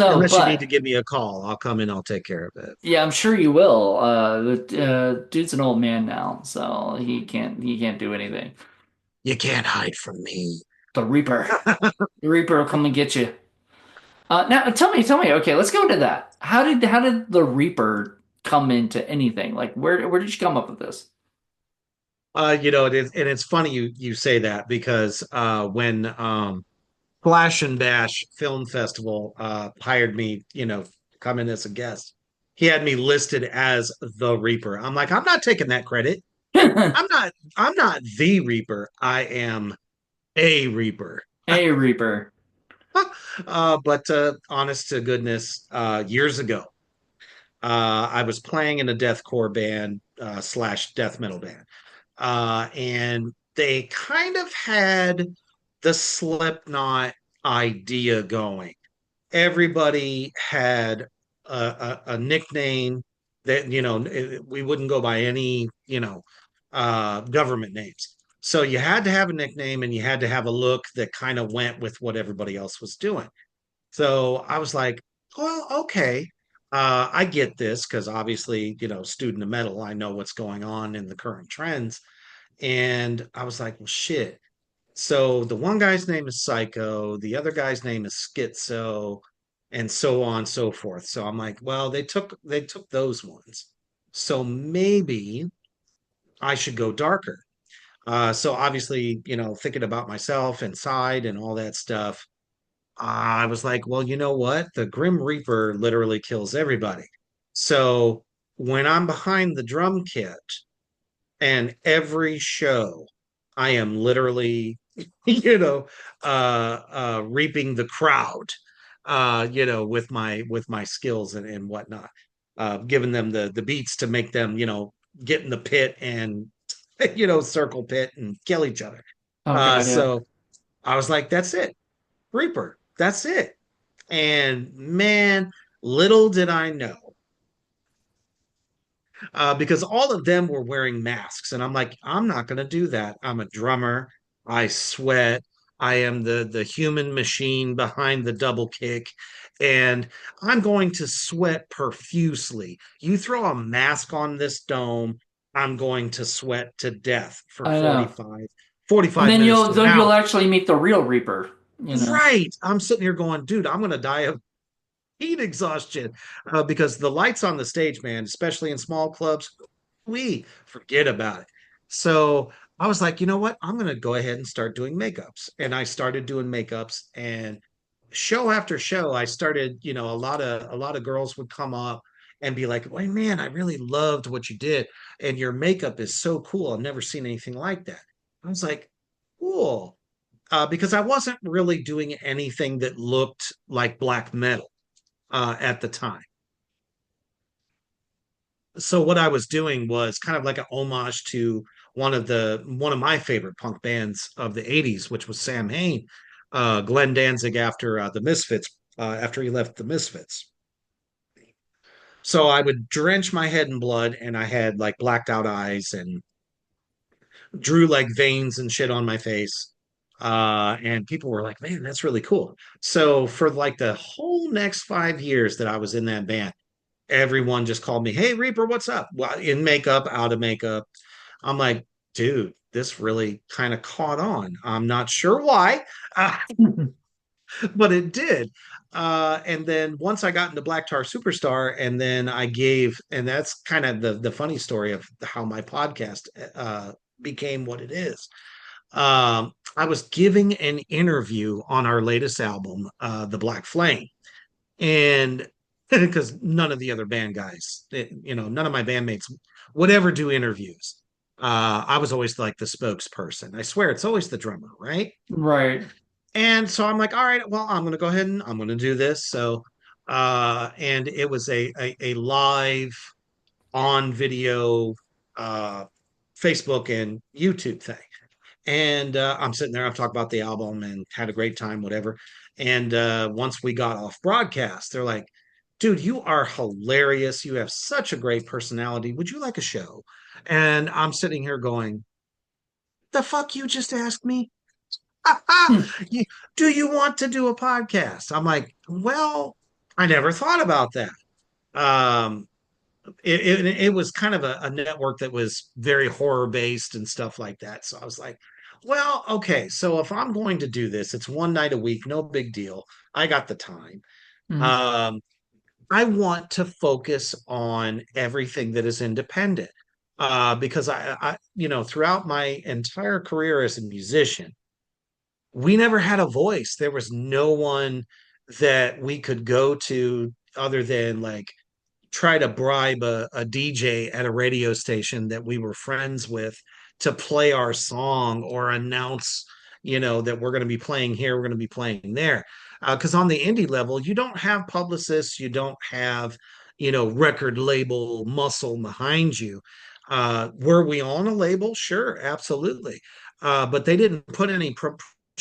Unless you need to But give me a call, I'll come in, I'll take care of it. yeah, I'm sure you will. The dude's an old man now, so he can't do anything. You can't hide from me. The Reaper, the Reaper will come and get you. Now tell me. Okay, let's go to that. How did the Reaper come into anything? Like where did you come up with this? It is, and it's funny you say that because when Flash and Bash Film Festival hired me, come in as a guest. He had me listed as the Reaper. I'm like, I'm not taking that credit. I'm not the Reaper. I am a Reaper. Hey, Reaper. But honest to goodness, years ago, I was playing in a deathcore band slash death metal band, and they kind of had the Slipknot idea going. Everybody had a nickname that we wouldn't go by any government names. So you had to have a nickname and you had to have a look that kind of went with what everybody else was doing. So I was like, well, okay. I get this because obviously, student of metal, I know what's going on in the current trends. And I was like, well, shit. So the one guy's name is Psycho, the other guy's name is Schizo, and so on and so forth. So I'm like, well, they took those ones. So maybe I should go darker. So obviously, thinking about myself inside and all that stuff, I was like, well, you know what? The Grim Reaper literally kills everybody. So when I'm behind the drum kit and every show, I am literally, reaping the crowd. with my skills and whatnot, giving them the beats to make them, get in the pit and circle pit and kill each other. Oh God, yeah. So I was like, that's it, Reaper, that's it. And man, little did I know, because all of them were wearing masks. And I'm like, I'm not going to do that. I'm a drummer. I sweat. I am the human machine behind the double kick. And I'm going to sweat profusely. You throw a mask on this dome, I'm going to sweat to death for I know. And 45 then minutes you'll to an then hour. you'll actually meet the real Reaper, you know. Right. I'm sitting here going, dude, I'm going to die of heat exhaustion, because the lights on the stage, man, especially in small clubs, we forget about it. So I was like, you know what? I'm going to go ahead and start doing makeups. And I started doing makeups, and show after show, I started, a lot of girls would come up and be like, "Wait, man, I really loved what you did. And your makeup is so cool. I've never seen anything like that." I was like, cool. Because I wasn't really doing anything that looked like black metal at the time. So what I was doing was kind of like an homage to one of my favorite punk bands of the 80s, which was Sam Hain, Glenn Danzig after the Misfits, after he left the Misfits. So I would drench my head in blood, and I had like blacked out eyes and drew like veins and shit on my face. And people were like, "Man, that's really cool." So for like the whole next 5 years that I was in that band, everyone just called me, "Hey, Reaper, what's up?" Well, in makeup, out of makeup. I'm like, dude, this really kind of caught on. I'm not sure why, uh, but it did. And then once I got into Black Tar Superstar, and then and that's kind of the funny story of how my podcast became what it is. I was giving an interview on our latest album, The Black Flame, and because none of the other band guys, none of my bandmates would ever do interviews. I was always like the spokesperson. I swear it's always the drummer, right? Right. And so I'm like, all right, well, I'm gonna go ahead and I'm gonna do this. So and it was a live on video uh Facebook and YouTube thing. And I'm sitting there, I've talked about the album and had a great time, whatever. And once we got off broadcast, they're like, dude, you are hilarious. You have such a great personality. Would you like a show? And I'm sitting here going, the fuck you just asked me? Hmm. You- do you want to do a podcast? I'm like, well, I never thought about that. Um, it was kind of a network that was very horror based and stuff like that. So I was like, well, okay, so if I'm going to do this, it's one night a week, no big deal. I got the time. Hmm. Um, I want to focus on everything that is independent. Because throughout my entire career as a musician, we never had a voice. There was no one that we could go to other than like try to bribe a DJ at a radio station that we were friends with to play our song or announce, that we're going to be playing here, we're going to be playing there. Because on the indie level, you don't have publicists, you don't have, record label muscle behind you. Were we on a label? Sure, absolutely. But they didn't put any promotion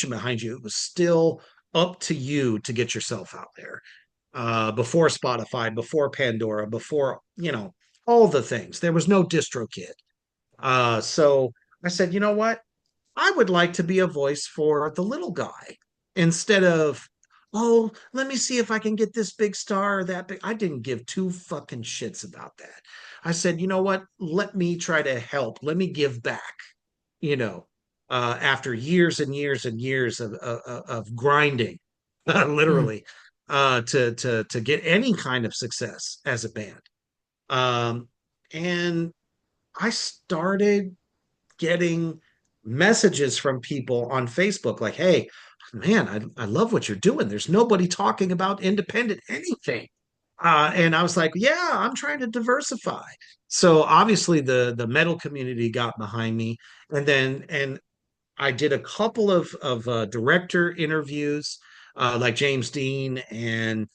behind you. It was still up to you to get yourself out there, before Spotify, before Pandora, before, all the things. There was no DistroKid. So I said, you know what? I would like to be a voice for the little guy instead of, oh, let me see if I can get this big star or that big. I didn't give two fucking shits about that. I said, you know what? Let me try to help. Let me give back, you know, after years and years and years of grinding, Hmm. literally, to get any kind of success as a band. Um, and I started getting messages from people on Facebook like, "Hey, man, I love what you're doing. There's nobody talking about independent anything." And I was like, "Yeah, I'm trying to diversify." So obviously the metal community got behind me, and I did a couple of director interviews. like James Dean and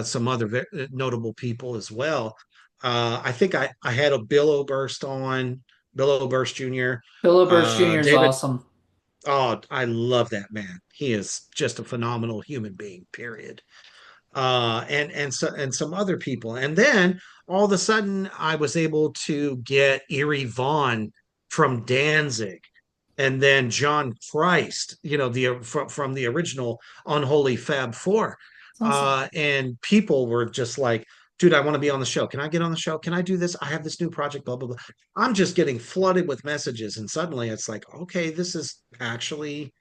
some other notable people as well. I think I had a Bill Oberst on, Bill Oberst Jr. Bill Oberst Jr. is David. awesome. Oh, I love that man. He is just a phenomenal human being. Period. And some other people. And then all of a sudden, I was able to get Erie Vaughn from Danzig, and then John Christ, the from the original Unholy Fab Four. It's awesome. And people were just like, dude, I want to be on the show. Can I get on the show? Can I do this? I have this new project, blah, blah, blah. I'm just getting flooded with messages. And suddenly it's like, okay, this is actually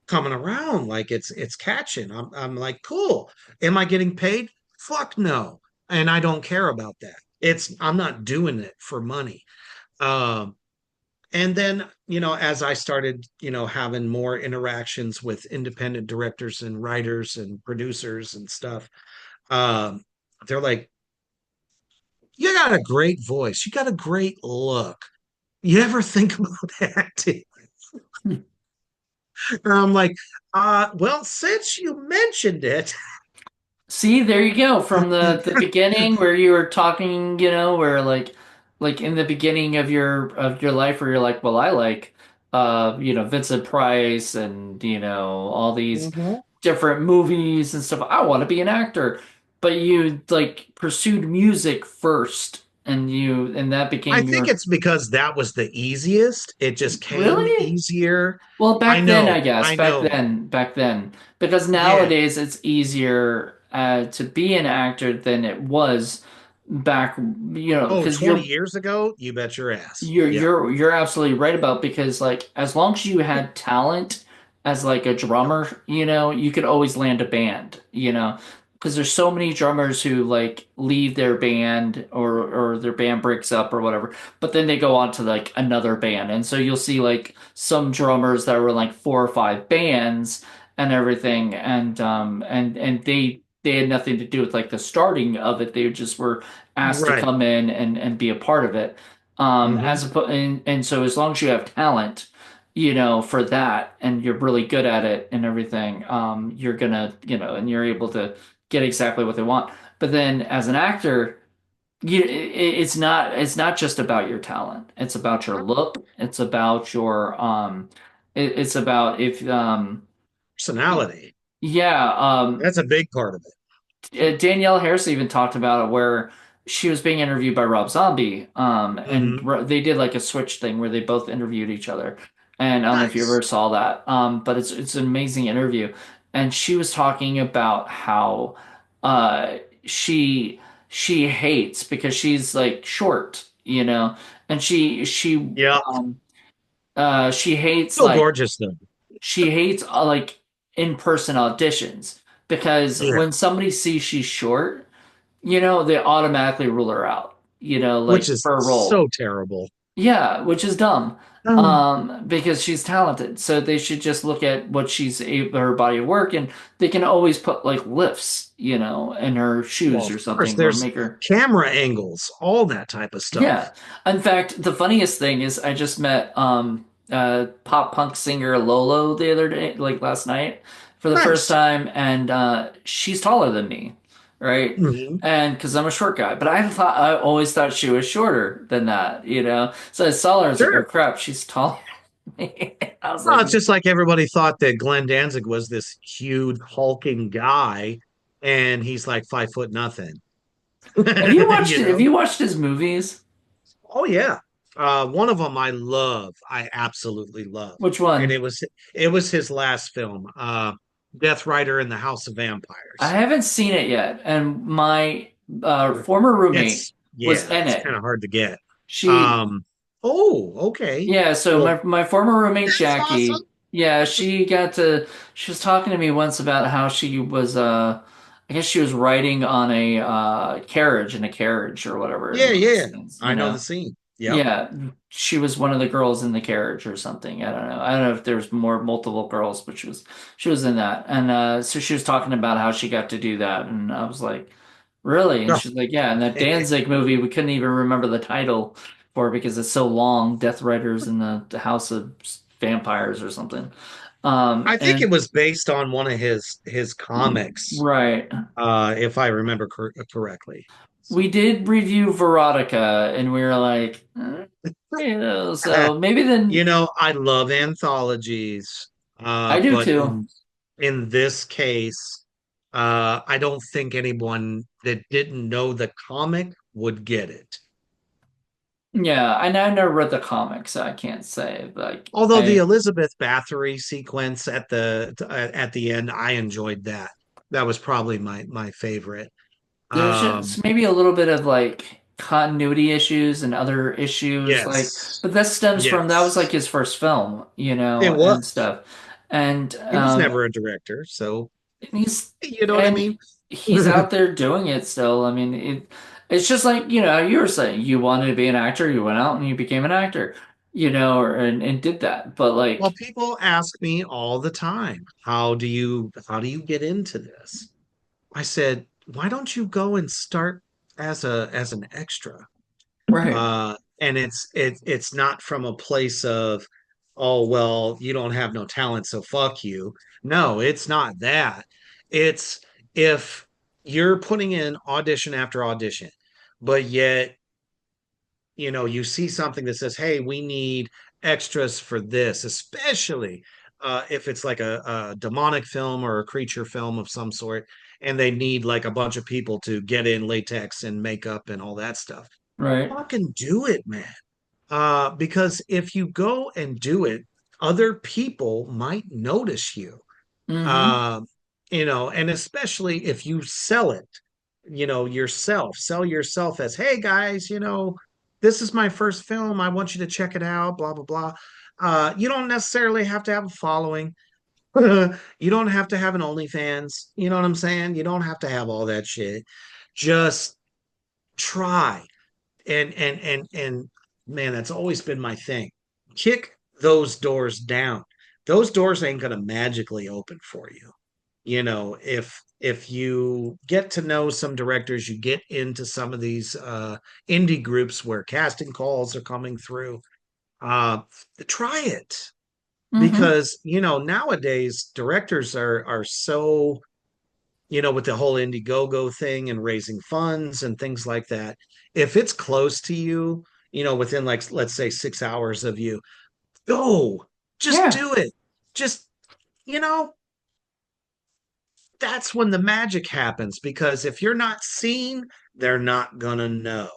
coming around. Like it's catching. I'm like, cool. Am I getting paid? Fuck no. And I don't care about that. I'm not doing it for money. Um, and then, as I started, having more interactions with independent directors and writers and producers and stuff, um, they're like, you got a great voice. You got a great look. You ever think about acting? And I'm like, well, since you mentioned it, See, there you go. From the beginning where you were talking, where like in the beginning of your life where you're like, well, I like Vincent Price and all these Mhm. different movies and stuff. I want to be an actor. But you like pursued music first and that I became think your it's because that was the easiest. It just came really? easier. Well, I back then, I know, guess, I know. back then, because Yeah. nowadays it's easier to be an actor than it was back, Oh, because 20 years ago, you bet your ass. Yeah. you're absolutely right about because like as long as you had talent as like a Yep. drummer, you could always land a band, because there's so many drummers who like leave their band or their band breaks up or whatever, but then they go on to like another band. And so you'll see like some drummers that were like four or five bands and everything and they had nothing to do with like the starting of it. They just were asked to Right. come in and be a part of it. Hmm. And so as long as you have talent, for that and you're really good at it and everything, you're gonna, and you're able to get exactly what they want. But then as an actor, it's not just about your talent. It's about your look. It's about your it's about if Personality. yeah, That's a big part of it. Danielle Harris even talked about it where she was being interviewed by Rob Zombie, and Hmm. they did like a switch thing where they both interviewed each other. And I don't know if you ever Nice. saw that, but it's an amazing interview. And she was talking about how uh, she she hates because she's like short, and Yeah. she hates Still like gorgeous though. she hates like in-person auditions because Yeah. when somebody sees she's short, they automatically rule her out, Which like is for a role. so terrible. Yeah, which is dumb. Um, Because she's talented. So they should just look at what she's able, her body of work, and they can always put like lifts, in her well, shoes of or course, something, or there's make her. camera angles, all that type of stuff. Yeah. In fact, the funniest thing is I just met pop punk singer Lolo the other day, like last night, for the first Nice. time, and she's taller than me, right? Hmm. And because I'm a short guy, but I always thought she was shorter than that, So I saw her, I was like, oh Sure. crap, she's taller than me. I was Well, like, it's just like everybody thought that Glenn Danzig was this huge hulking guy, and he's like 5 foot nothing. You have know? you watched his movies? Oh yeah. One of them I love. I absolutely love, Which and one? it was his last film, Death Rider in the House of I Vampires. haven't seen it yet, and my former roommate It's was yeah, in it's kind it. of hard to get. She Um, oh, okay. Yeah, so Well, my former roommate that's awesome. Jackie, yeah, she was talking to me once about how she was I guess she was riding on a carriage in a carriage or whatever in Yeah, one of the yeah. scenes, I know the scene. Yep. Yeah, she was one of the girls in the carriage or something. I don't know. I don't know if there's multiple girls, but she was in that. And so she was talking about how she got to do that and I was like, "Really?" And she's like, "Yeah, and that Danzig movie we couldn't even remember the title for because it's so long, Death Riders in the House of Vampires or something." I think And it was based on one of his comics, right. if I remember correctly. We So did review Veronica and we were like, so maybe then I love anthologies, I do but too. in this case, I don't think anyone that didn't know the comic would get it. Yeah, I never read the comics, so I can't say like Although the I Elizabeth Bathory sequence at the end, I enjoyed that. That was probably my favorite. there's Um, just maybe a little bit of like continuity issues and other issues like yes, but that stems from that was like yes, his first film, it and was. stuff. And He was never a director, so he's you know what I and mean? he's out there doing it still. I mean, it's just like, you were saying you wanted to be an actor, you went out and you became an actor, and did that. But Well, like, people ask me all the time, how do you get into this? I said, why don't you go and start as an extra? right. And it's not from a place of, oh well, you don't have no talent, so fuck you. No, it's not that. It's if you're putting in audition after audition, but yet you see something that says, hey, we need extras for this, especially if it's like a demonic film or a creature film of some sort, and they need like a bunch of people to get in latex and makeup and all that stuff. Right. Fucking do it, man. Because if you go and do it, other people might notice you. Mm-hmm. Um, and especially if you sell it, yourself, sell yourself as, hey guys, this is my first film. I want you to check it out, blah, blah, blah. You don't necessarily have to have a following. You don't have to have an OnlyFans. You know what I'm saying? You don't have to have all that shit. Just try. And man, that's always been my thing. Kick those doors down. Those doors ain't gonna magically open for you. If you get to know some directors, you get into some of these indie groups where casting calls are coming through. Uh, Try it, Mm-hmm. because nowadays directors are so, with the whole Indiegogo thing and raising funds and things like that. If it's close to you, within like let's say 6 hours of you, go, just Yeah. do it. Just, you know, that's when the magic happens, because if you're not seen, they're not gonna know.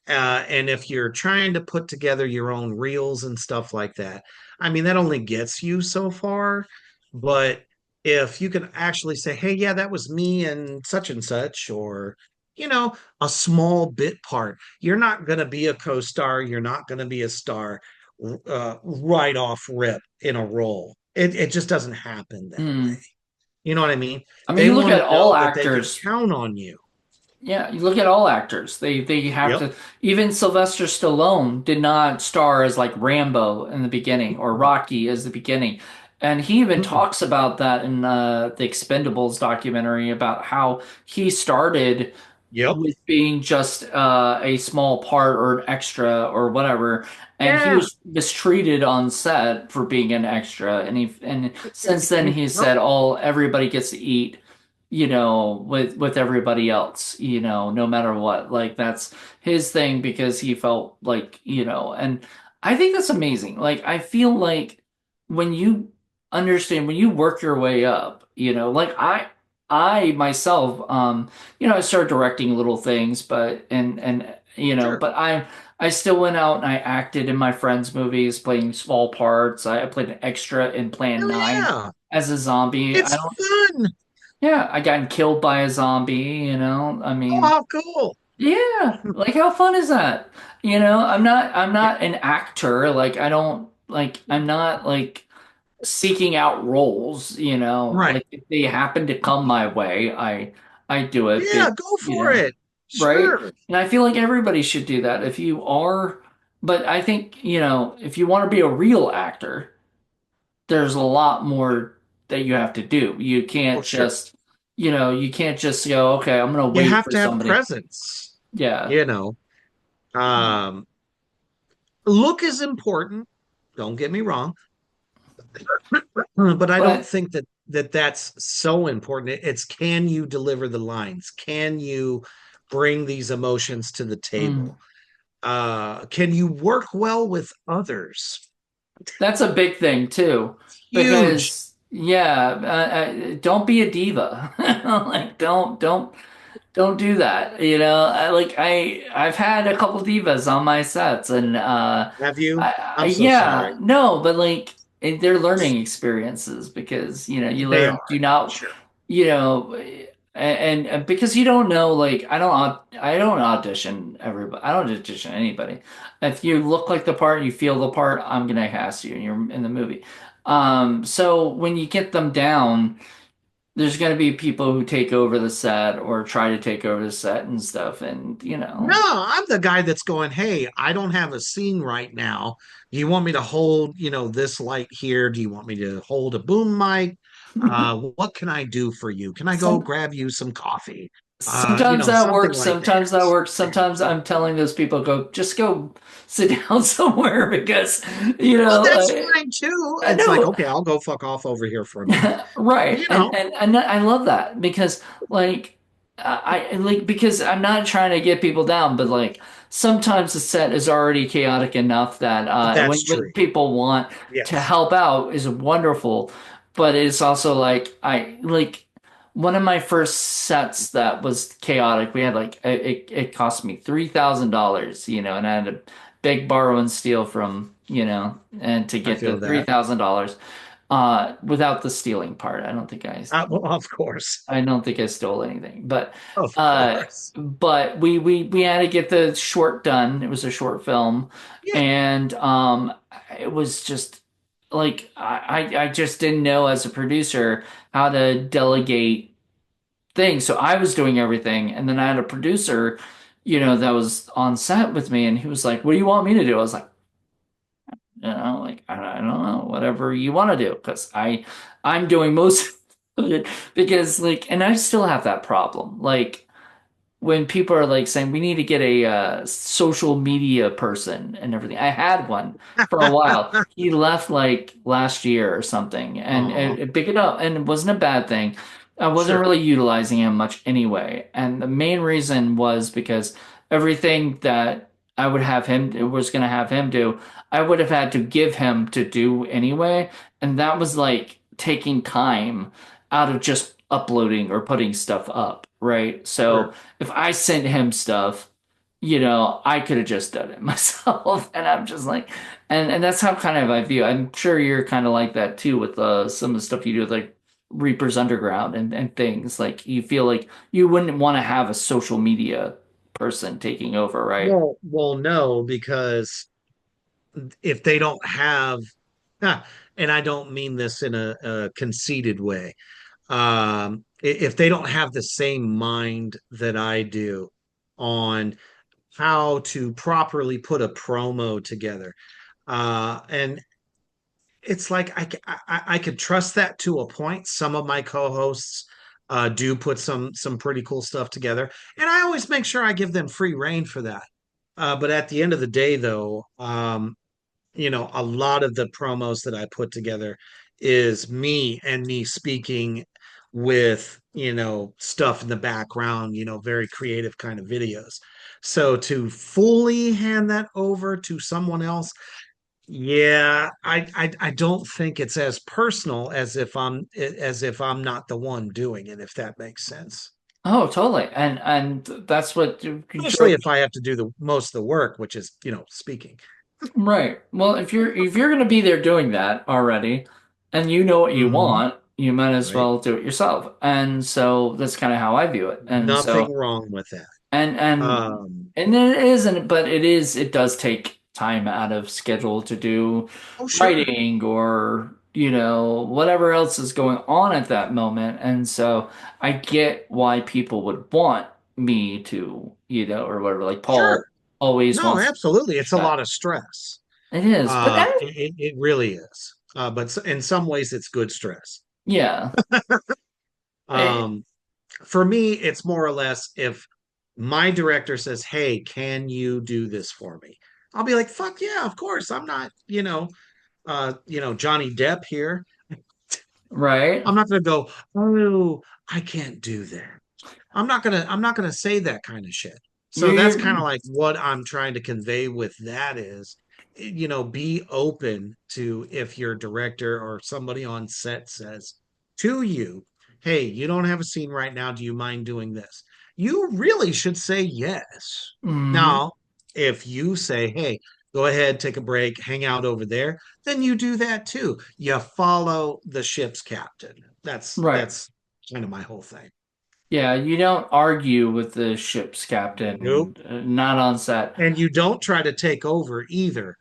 And if you're trying to put together your own reels and stuff like that, I mean, that only gets you so far. But if you can actually say, hey, yeah, that was me and such, or, a small bit part, you're not going to be a co star. You're not going to be a star right off rip in a role. It just doesn't happen that way. Mm. You know what I mean? I mean, They you look want at to all know that they can actors. count on you. Yeah, you look at all actors. They have Yep. to. Even Sylvester Stallone did not star as like Rambo in the beginning or Rocky as the beginning, and he even Mm-mm. talks about that in the Expendables documentary about how he started Yep. with being just a small part or an extra or whatever, and he Yeah. was mistreated on set for being an extra, and since then he Yep. said all everybody gets to eat, with everybody else, no matter what. Like that's his thing because he felt like, and I think that's amazing. Like I feel like when you when you work your way up, like I myself, I started directing little things, Sure. but I still went out and I acted in my friends' movies, playing small parts. I played an extra in Plan Hell 9 yeah. as a zombie. I It's don't fun. Yeah, I got killed by a zombie. I Oh, mean, how cool. yeah, like how fun is that? I'm Yeah, not an actor. Like I don't like I'm not like seeking out roles, right. like if they happen to come my way, I do it, Yeah, go you for know, it. right? Sure. And I feel like everybody should do that but I think, if you want to be a real actor, there's a lot more that you have to do. Oh, sure. You can't just go, okay, I'm gonna You wait have for to have somebody. presence. Yeah. You know, um, Look is important. Don't get me wrong. But I don't But think that's so important. It's can you deliver the lines? Can you bring these emotions to the mm, table? Can you work well with others? that's a big thing too, Huge. because yeah, don't be a diva. Like, don't do that. I've had a couple divas on my sets, and Have you? I'm so yeah, sorry. no, but like they're learning experiences because you They learn are. do not, Sure. you know, and because you don't know, like I don't audition everybody. I don't audition anybody. If you look like the part, you feel the part, I'm gonna cast you, and you're in the movie. So when you get them down, there's going to be people who take over the set or try to take over the set and stuff. And, No, I'm the guy that's going, hey, I don't have a scene right now. Do you want me to hold, this light here? Do you want me to hold a boom mic? What can I do for you? Can I go some, grab you some coffee? sometimes that Something works. like Sometimes that works. that. Sometimes I'm telling those people, just go sit down somewhere because, Well, that's fine too. I It's like, know. okay, I'll go fuck off over here for a minute. Right. You know, And I love that because like because I'm not trying to get people down, but like sometimes the set is already chaotic enough that that's true. when people want to Yes, help out is wonderful, but it's also like I like one of my first sets that was chaotic. We had like it cost me $3,000, and I had to beg, borrow, and steal from, and to I get the feel that. $3,000 without the stealing part. Well, of course, I don't think I stole anything, but of uh, course. we had to get the short done. It was a short film, Yeah. and it was just like I just didn't know as a producer how to delegate things. So I was doing everything, and then I had a producer, that was on set with me, and he was like, "What do you want me to do?" I was like, like I don't know, whatever you want to do, because I'm doing most of it because like, and I still have that problem. Like when people are like saying we need to get a social media person and everything. I had one for a while. He left like last year or something, and Oh, it picked it up, and it wasn't a bad thing. I wasn't sure, really utilizing him much anyway, and the main reason was because everything that I would have him was going to have him do, I would have had to give him to do anyway, and that was like taking time out of just uploading or putting stuff up, right? So sure. if I sent him stuff, I could have just done it myself. And I'm just like, and that's how kind of I view. I'm sure you're kind of like that too with some of the stuff you do with like Reaper's Underground and things. Like you feel like you wouldn't want to have a social media person taking over, right? Well, no, because if they don't have, ah, and I don't mean this in a conceited way, if they don't have the same mind that I do on how to properly put a promo together, and it's like I could trust that to a point. Some of my co-hosts do put some pretty cool stuff together, and I always make sure I give them free reign for that. But at the end of the day, though, a lot of the promos that I put together is me and me speaking with, stuff in the background, very creative kind of videos. So to fully hand that over to someone else, yeah, I don't think it's as personal as if I'm not the one doing it, if that makes sense. Oh, totally. And that's what Especially drove. if I have to do the most of the work, which is, speaking. Right. Well, if you're going to be there doing that already, and you know what you Hmm. want, you might as Right? well do it yourself. And so that's kind of how I view it. And Nothing so wrong with that. and and Um, and then it isn't, but it does take time out of schedule to do oh, sure, writing or whatever else is going on at that moment. And so I get why people would want me to, or whatever. Like sure. Paul always No, wants absolutely. It's a that. lot of stress. It is, but It really is. But in some ways, it's good stress. yeah. It, Um, for me, it's more or less if my director says, "Hey, can you do this for me?" I'll be like, "Fuck yeah, of course." I'm not. Johnny Depp here. Right. I'm not going to go, oh, I can't do that. I'm not gonna say that kind of shit. So that's kind of You're like what I'm trying to convey with that is, be open to if your director or somebody on set says to you, hey, you don't have a scene right now. Do you mind doing this? You really should say yes. mhm. Now, if you say, hey, go ahead, take a break, hang out over there, then you do that too. You follow the ship's captain. That's Right. that's kind of my whole thing. Yeah, you don't argue with the ship's captain, Nope. not on set. And you don't try to take over either.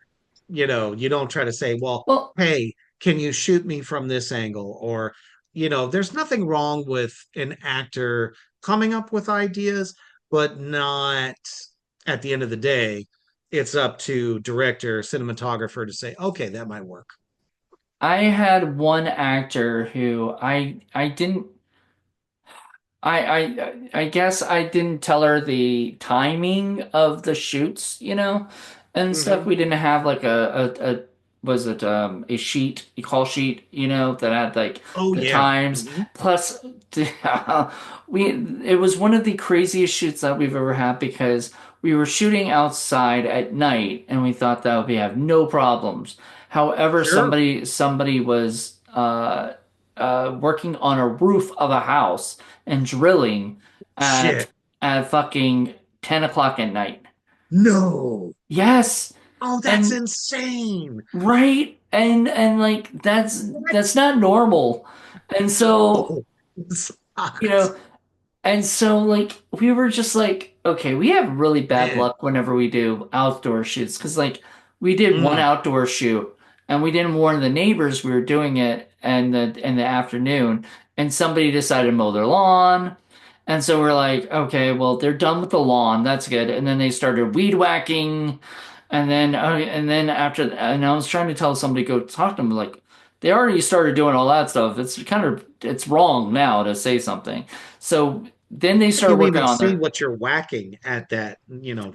You don't try to say, well, Well, hey, can you shoot me from this angle? Or, there's nothing wrong with an actor coming up with ideas, but not at the end of the day, it's up to director, cinematographer to say, okay, that might work. I had one actor who I didn't I guess I didn't tell her the timing of the shoots, and stuff. Hmm. We didn't have like a was it a sheet, a call sheet, that had like Oh, the yeah. times. Hmm. Plus, we it was one of the craziest shoots that we've ever had because we were shooting outside at night and we thought that would be have no problems. However, Sure. somebody was working on a roof of a house and drilling at Shit. fucking 10 o'clock at night. No. Yes. Oh, that's And insane. right. And like What? that's not normal. And so, Oh, it's you not. know, and so, like, we were just like, okay, we have really bad Man. luck whenever we do outdoor shoots. Because, like, we did one Mm. outdoor shoot and we didn't warn the neighbors we were doing it in the afternoon. And somebody decided to mow their lawn. And so we're like, okay, well, they're done with the lawn. That's good. And then they started weed whacking. And then and I was trying to tell somebody to go talk to them, like, they already started doing all that stuff. It's wrong now to say something. So then they started You working even on see their what you're whacking at that,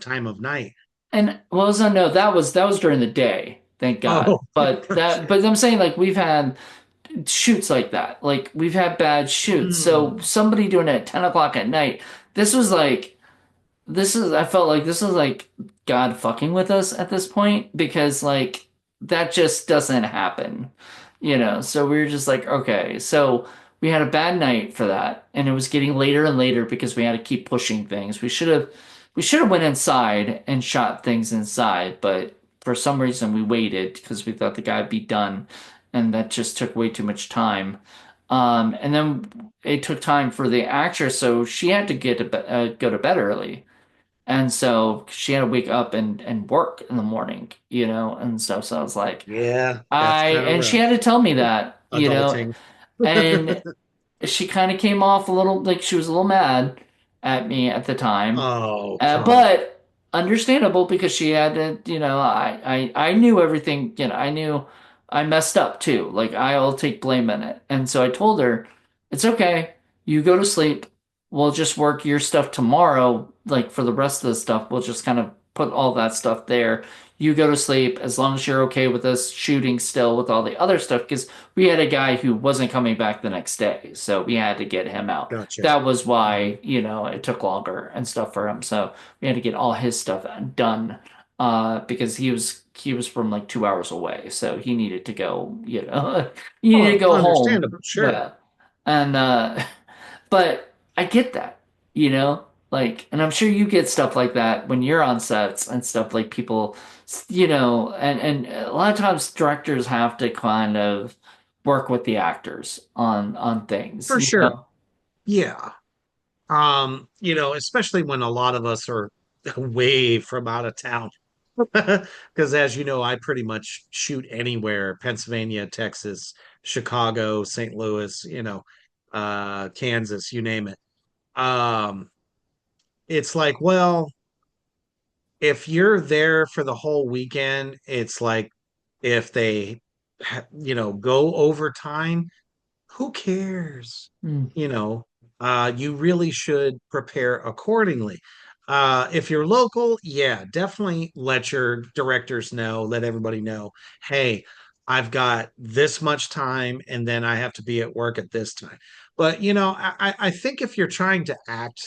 time of night. and well, so no, that was during the day, thank God. Oh, But I'm saying like we've had shoots like that. Like we've had bad shoots. So mm. somebody doing it at 10 o'clock at night, this was like I felt like this is like God fucking with us at this point because like that just doesn't happen, So we were just like, okay, so we had a bad night for that, and it was getting later and later because we had to keep pushing things. We should have went inside and shot things inside, but for some reason we waited because we thought the guy would be done, and that just took way too much time. And then it took time for the actress, so she had to go to bed early. And so she had to wake up and work in the morning, and stuff. So I was like, Yeah, that's kind of and she rough. had to tell me that, Adulting. and she kind of came off a little like she was a little mad at me at the time, Oh, come on. but understandable because she had to, I knew everything, I knew I messed up too. Like I'll take blame in it. And so I told her, it's okay. You go to sleep. We'll just work your stuff tomorrow. Like for the rest of the stuff, we'll just kind of put all that stuff there. You go to sleep as long as you're okay with us shooting still with all the other stuff because we had a guy who wasn't coming back the next day. So we had to get him out. Gotcha. That was why, it took longer and stuff for him. So we had to get all his stuff done because he was from like 2 hours away. So he needed to go, he needed to Oh, go home. understandable. Sure. Yeah. And but I get that, like, and I'm sure you get stuff like that when you're on sets and stuff like people, and a lot of times directors have to kind of work with the actors on things, For sure. Yeah. Especially when a lot of us are way from out of town. Because as you know, I pretty much shoot anywhere, Pennsylvania, Texas, Chicago, St. Louis, Kansas, you name it. Um, it's like, well, if you're there for the whole weekend, it's like if they, go overtime, who cares? Mm. You know, you really should prepare accordingly. If you're local, yeah, definitely let your directors know, let everybody know, hey, I've got this much time and then I have to be at work at this time. But I think if you're trying to act,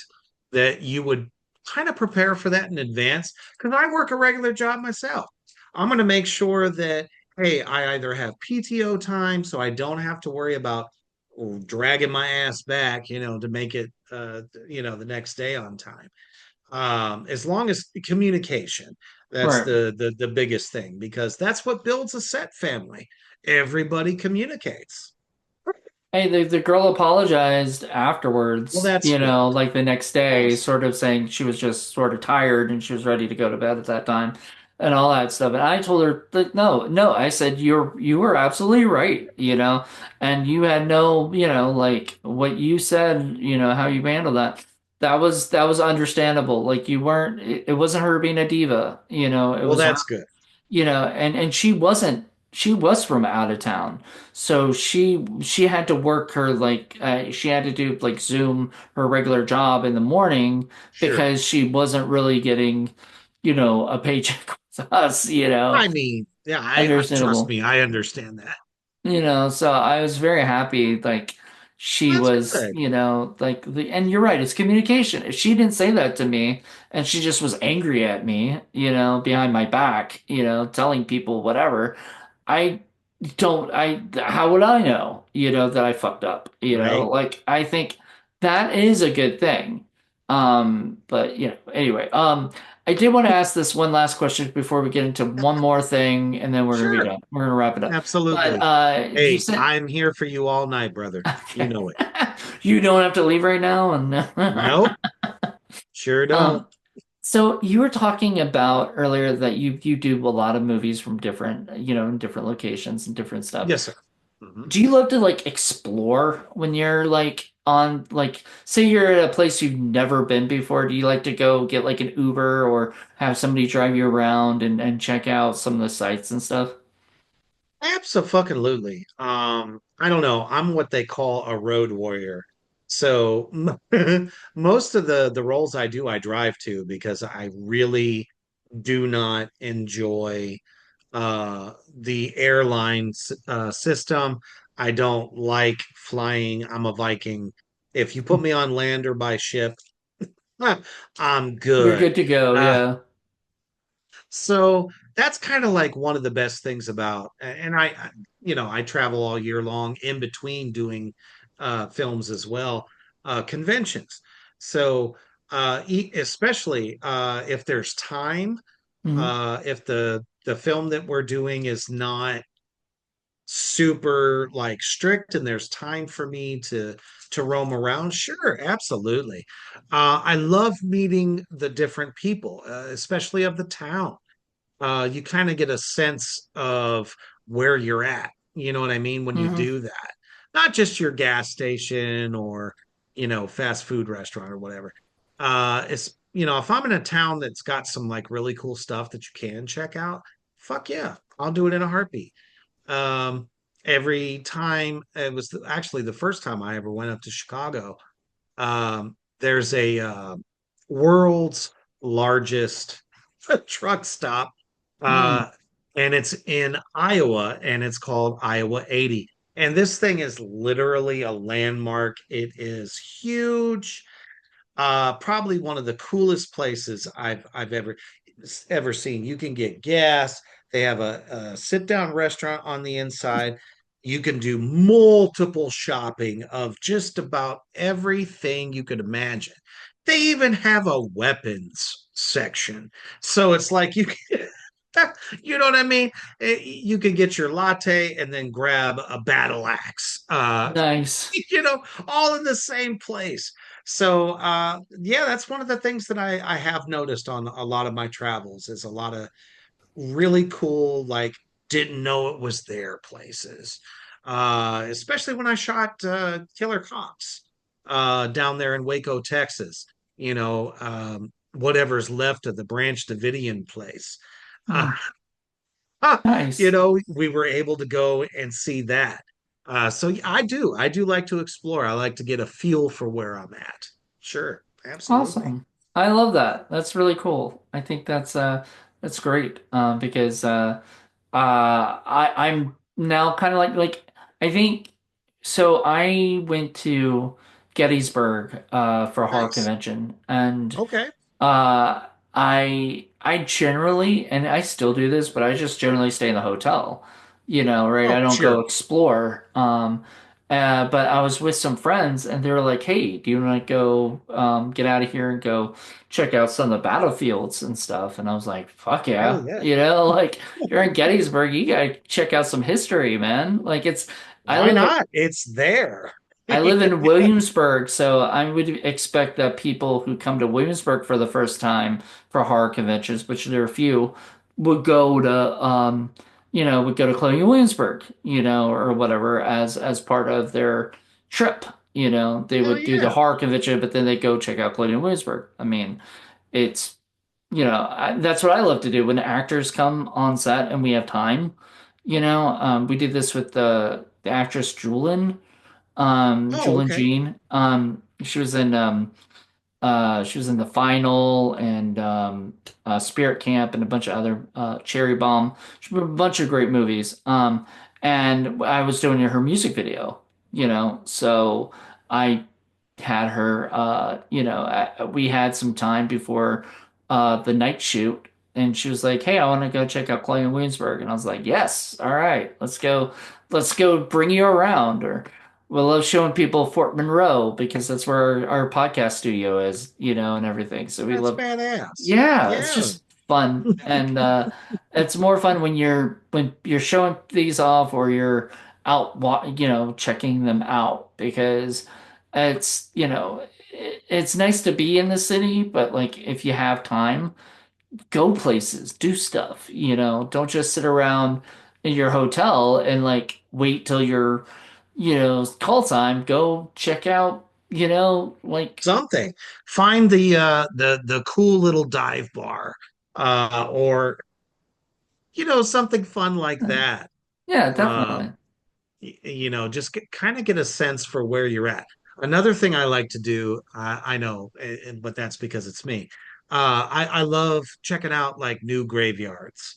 that you would kind of prepare for that in advance. Because I work a regular job myself. I'm going to make sure that, hey, I either have PTO time so I don't have to worry about dragging my ass back, to make it the next day on time. As long as communication, that's Right. the biggest thing, because that's what builds a set family. Everybody communicates. Hey, the girl apologized Well, afterwards, that's good. like the next day, Yes. sort of saying she was just sort of tired and she was ready to go to bed at that time and all that stuff. And I told her that no, no, I said you were absolutely right, and you had no, like what you said, how you handled that. That was understandable. Like you weren't it wasn't her being a diva, it Well, was her that's good. and she was from out of town, so she had to work her like she had to do like Zoom her regular job in the morning Sure. because she wasn't really getting a paycheck with us, I mean, yeah, I trust understandable. me, I understand that. So I was very happy, like she That's was, good. like and you're right, it's communication. If she didn't say that to me and she just was angry at me, behind my back, telling people whatever, I how would I know, that I fucked up, Right. Like I think that is a good thing. But anyway, I did want to ask this one last question before we get into one more thing, and then we're gonna be Sure. done. We're gonna wrap it up. But Absolutely. you Hey, said I'm here for you all night, brother. You okay. know it. You don't have to leave right now, and Nope. Sure don't. um. So you were talking about earlier that you do a lot of movies from different, in different locations and different stuff. Yes, sir. Mhm. Do you love to like explore when you're like on like say you're at a place you've never been before? Do you like to go get like an Uber or have somebody drive you around and check out some of the sites and stuff? Absolutely. I don't know. I'm what they call a road warrior. So most of the roles I do, I drive to, because I really do not enjoy the airlines system. I don't like flying. I'm a Viking. If you put me on land or by ship, I'm You're good. good to go, Uh, yeah. so that's kind of like one of the best things about, and I travel all year long in between doing films as well, conventions. So, especially if there's time, Mhm. if the film that we're doing is not super like strict and there's time for me to roam around, sure, absolutely. I love meeting the different people, especially of the town. You kind of get a sense of where you're at. You know what I mean? When you Mhm. do that, not just your gas station or, fast food restaurant or whatever. If I'm in a town that's got some like really cool stuff that you can check out, fuck yeah, I'll do it in a heartbeat. Um, every time, it was actually the first time I ever went up to Chicago. There's a world's largest truck stop, Mm. uh, and it's in Iowa, and it's called Iowa 80. And this thing is literally a landmark. It is huge. Probably one of the coolest places I've ever seen. You can get gas. They have a sit down restaurant on the inside. You can do multiple shopping of just about everything you could imagine. They even have a weapons section. So it's like you know what I mean? You can get your latte and then grab a battle axe. Nice. All in the same place. So yeah, that's one of the things that I have noticed on a lot of my travels, is a lot of really cool, like, didn't know it was there places. Especially when I shot Killer Cops down there in Waco, Texas. Whatever's left of the Branch Davidian place. Uh, Mm. Nice. we were able to go and see that. So yeah, I do like to explore. I like to get a feel for where I'm at. Sure, absolutely. Awesome. I love that. That's really cool. I think that's great because I'm now kind of like I think so I went to Gettysburg for a horror Nice. convention, and Okay. uh I generally, and I still do this, but I just generally stay in the hotel, right? I Oh, don't go sure. explore. But I was with some friends and they were like, "Hey, do you want to go get out of here and go check out some of the battlefields and stuff?" And I was like, "Fuck Hell yeah." yeah. Like you're in Gettysburg, you gotta check out some history, man. I Why live not? It's there. I live in Williamsburg, so I would expect that people who come to Williamsburg for the first time for horror conventions, which there are a few, would go to would go to Colonial Williamsburg, or whatever as part of their trip. They Hell would do the yeah. horror convention, but then they go check out Colonial Williamsburg. I mean, it's that's what I love to do when actors come on set and we have time. We did this with the actress Oh, Julian okay. Jean. She was in The Final and Spirit Camp and a bunch of other Cherry Bomb. She was in a bunch of great movies. And I was doing her music video, so I had her. We had some time before the night shoot, and she was like, "Hey, I want to go check out Clay and Williamsburg," and I was like, "Yes, all right, let's go." Let's go bring you around, or we love showing people Fort Monroe because that's where our podcast studio is, and everything. So we That's love, badass. yeah, it's Yeah. just fun. And it's more fun when you're showing these off or you're out, checking them out because it's nice to be in the city, but like if you have time, go places, do stuff, don't just sit around in your hotel and like wait till your, call time. Go check out, Something. Find the cool little dive bar, or something fun like that. yeah, Um, definitely. just kind of get a sense for where you're at. Another thing I like to do, I know, but that's because it's me. I love checking out like new graveyards,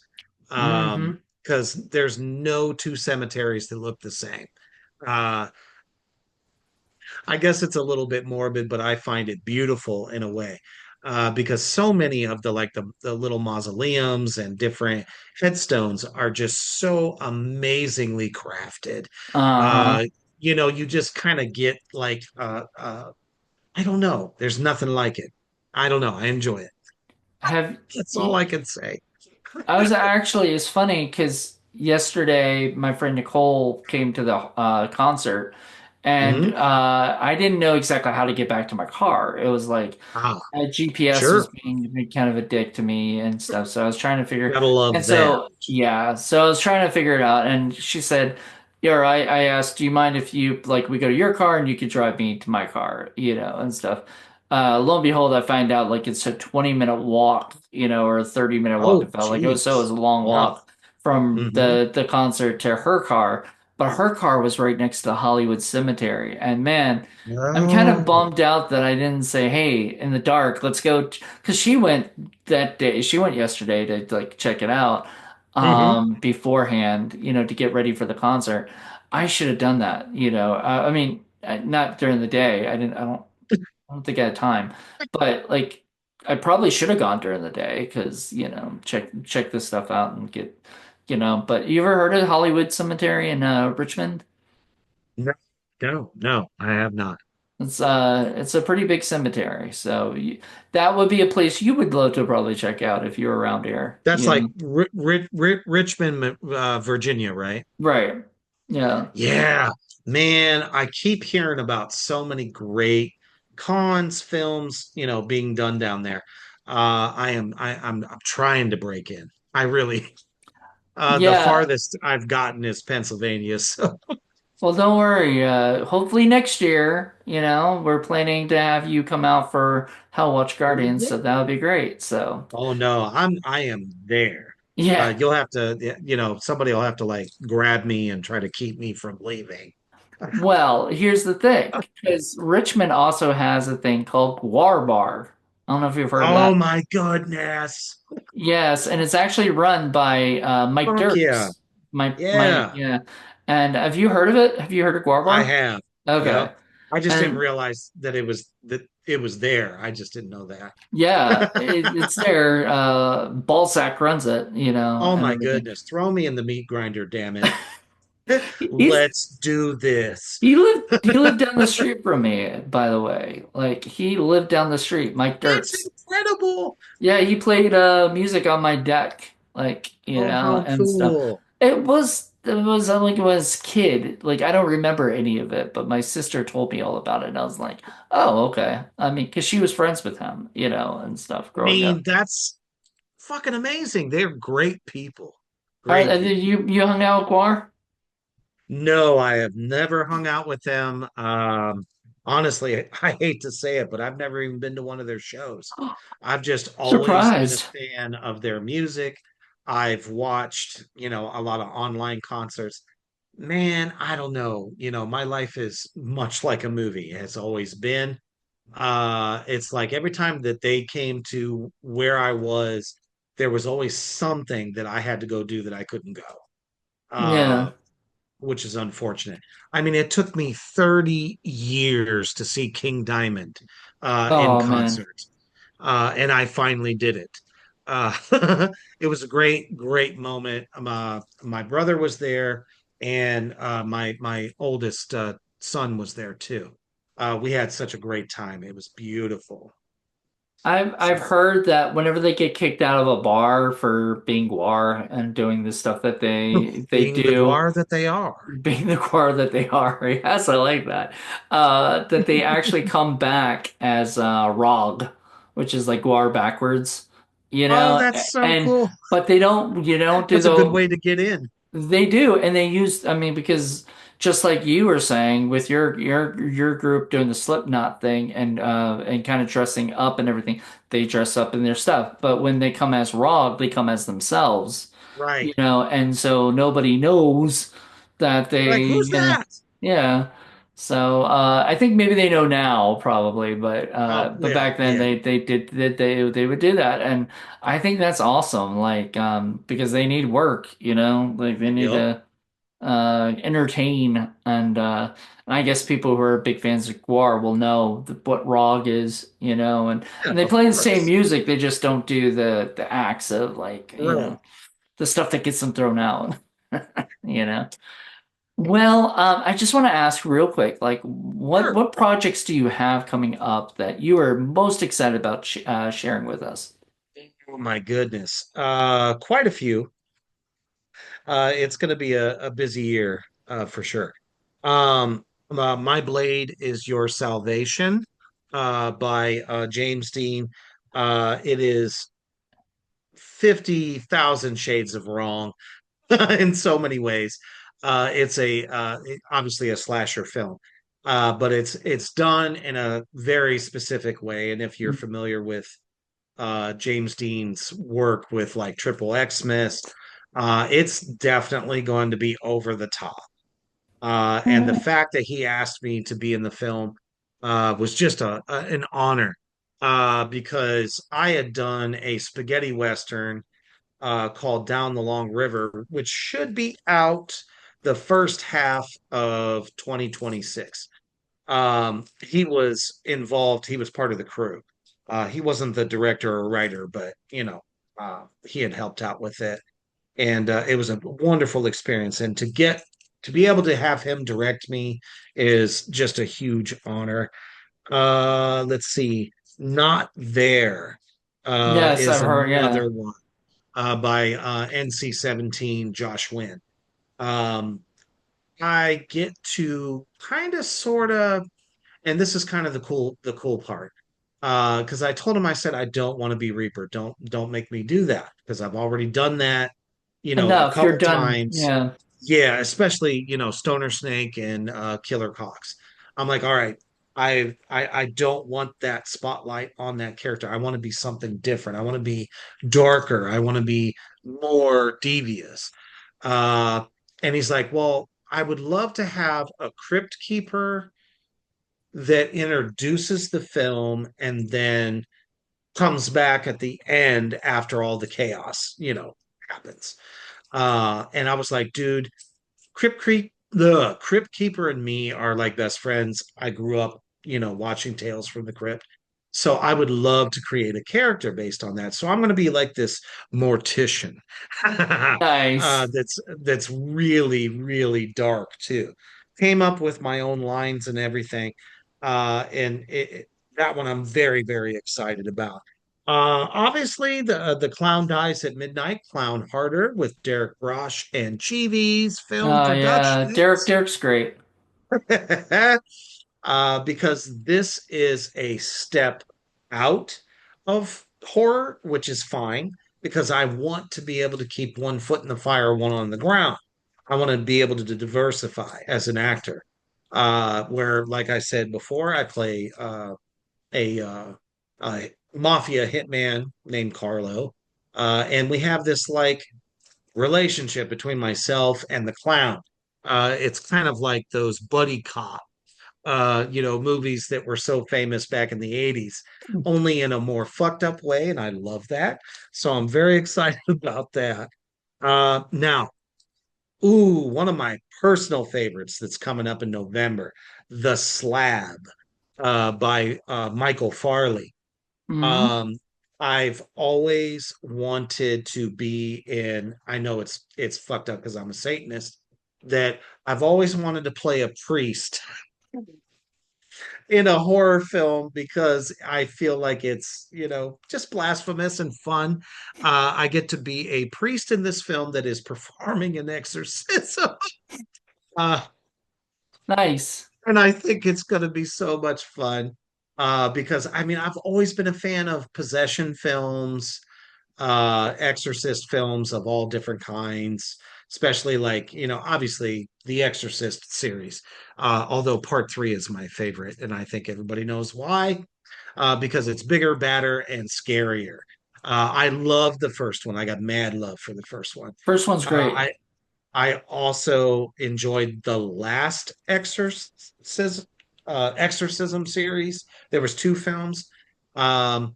Hmm. because there's no two cemeteries that look the same. Uh, I guess it's a little bit morbid, but I find it beautiful in a way. Because so many of the little mausoleums and different headstones are just so amazingly crafted. Uh-huh. Uh, you just kind of get like I don't know. There's nothing like it. I don't know. I enjoy it. Have That's all I can say. I was actually, it's funny because yesterday my friend Nicole came to the concert and Hmm. I didn't know exactly how to get back to my car. It was like Ah, GPS was sure. being kind of a dick to me and stuff. So I was trying to figure, Gotta and love them. so yeah, so I was trying to figure it out. And she said, "Yeah, right." I asked, "Do you mind if you like we go to your car and you could drive me to my car, and stuff." Lo and behold, I find out like it's a 20-minute walk, or a 30-minute walk. Oh, It felt like it was geez. a long Yeah. walk from Hmm. the concert to her car, but her car was right next to the Hollywood Cemetery, and man. I'm kind of No. bummed out that I didn't say, "Hey, in the dark, let's go," because she went that day. She went yesterday to like check it out Hmm. beforehand, to get ready for the concert. I should have done that, I mean, not during the day. I don't think I had time, but like I probably should have gone during the day because, check this stuff out and get, But you ever heard of Hollywood Cemetery in Richmond? No, no, no, I have not. It's a pretty big cemetery, so that would be a place you would love to probably check out if you're around here, That's like Richmond, Virginia, right? Right. Yeah. Yeah, man, I keep hearing about so many great cons, films, being done down there. I'm trying to break in. I really, the Yeah. farthest I've gotten is Pennsylvania. So, Well, don't worry. Hopefully next year, we're planning to have you come out for Hell Watch Guardians, so that would be great. So, oh no, I am there. yeah. You'll have to, somebody will have to like grab me and try to keep me from leaving. Well, here's the thing, because Richmond also has a thing called Guar Bar. I don't know if you've heard of Oh that. my goodness. Yes, and it's actually run by Mike Fuck yeah. Dirks. my Yeah, yeah. And have you heard of it? Have you heard of Guar I Bar? have. Okay. Yep. I just didn't And realize that it was there. I just didn't know that. yeah, it's there. Ballsack runs it, Oh and my everything. goodness. Throw me in the meat grinder, damn it. He's Let's do this. he lived down the street from me, by the way. Like he lived down the street, Mike That's Dirks. incredible. Yeah, he played music on my deck, like, Oh, how and stuff. cool. It was like when I was a kid. Like I don't remember any of it, but my sister told me all about it, and I was like, "Oh, okay." I mean, because she was friends with him, and stuff I growing mean, up. that's fucking amazing. They're great people. All right, Great and then people. you hung out with Guar? No, I have never hung out with them. Honestly, I hate to say it, but I've never even been to one of their shows. I've just always been a Surprised. fan of their music. I've watched, a lot of online concerts. Man, I don't know. My life is much like a movie. It has always been. It's like every time that they came to where I was, there was always something that I had to go do that I couldn't go. Yeah. Which is unfortunate. I mean, it took me 30 years to see King Diamond in Oh man. concert, and I finally did it. It was a great, great moment. My brother was there, and my oldest son was there too. We had such a great time. It was beautiful. I've So, heard that whenever they get kicked out of a bar for being guar and doing the stuff that they being the do, guar that they are, being the guar that they are, yes, I like that. That they actually come back as Rog, which is like guar backwards, oh, that's so and cool. but they don't do That's a good the way to get in. they do, and they use, I mean, because just like you were saying with your group doing the Slipknot thing and kind of dressing up and everything, they dress up in their stuff. But when they come as Rog, they come as themselves, Right. and so nobody knows that Like, who's they, that? yeah. So I think maybe they know now, probably, Oh, but yeah, back then yeah. they would do that, and I think that's awesome. Like because they need work, like they need Yep. to entertain, and I guess people who are big fans of Guar will know what ROG is, Yeah, and they of play the same course. music. They just don't do the acts of like Right. the stuff that gets them thrown out. You know. Well, I just want to ask real quick, like, what Sure. what projects do you have coming up that you are most excited about sharing with us? Oh my goodness. Quite a few. It's going to be a busy year, for sure. My Blade is Your Salvation, by James Dean. It is 50,000 shades of wrong in so many ways. It's obviously a slasher film, but it's done in a very specific way. And if you're familiar with James Dean's work with like Triple Xmas, it's definitely going to be over the top. And the fact that he asked me to be in the film was just an honor, because I had done a spaghetti western called Down the Long River, which should be out the first half of 2026. He was involved, he was part of the crew. He wasn't the director or writer, but he had helped out with it. And it was a wonderful experience. And to be able to have him direct me is just a huge honor. Let's see. Not There Yes, is I've heard. Yeah. another one by NC-17 Josh Wynn. Um, I get to kind of sort of, and this is kind of the cool part. Because I told him, I said, I don't want to be Reaper. Don't make me do that because I've already done that, a Enough. You're couple done. times. Yeah. Yeah, especially, Stoner Snake and Killer Cox. I'm like, all right, I don't want that spotlight on that character. I want to be something different. I want to be darker. I want to be more devious. Uh, and he's like, well, I would love to have a crypt keeper that introduces the film and then comes back at the end after all the chaos, happens. And I was like, dude, the Crypt Keeper and me are like best friends. I grew up, watching Tales from the Crypt. So I would love to create a character based on that. So I'm going to be like this mortician. Nice. That's really, really dark too. Came up with my own lines and everything. That one I'm very, very excited about. Obviously, the clown dies at midnight. Clown Harder with Derek Brosh and Cheevy's Film Oh yeah, Productions. Derek's great. Because this is a step out of horror, which is fine because I want to be able to keep one foot in the fire, one on the ground. I want to be able to diversify as an actor. Where, like I said before, I play a mafia hitman named Carlo. And we have this like relationship between myself and the clown. It's kind of like those buddy cop movies that were so famous back in the 80s, only in a more fucked up way. And I love that. So I'm very excited about that. Now, one of my personal favorites that's coming up in November, The Slab by Michael Farley. Hmm. Um, I've always wanted to be in, I know it's fucked up because I'm a Satanist, that I've always wanted to play a priest in a horror film because I feel like it's, just blasphemous and fun. I get to be a priest in this film that is performing an exorcism. Uh, Nice. and I think it's going to be so much fun because I mean, I've always been a fan of possession films, exorcist films of all different kinds, especially like, obviously the Exorcist series. Although part three is my favorite, and I think everybody knows why. Because it's bigger, badder, and scarier. I love the first one. I got mad love for the first one. First one's Uh, great. I I also enjoyed the last exorcism series. There was two films. Um,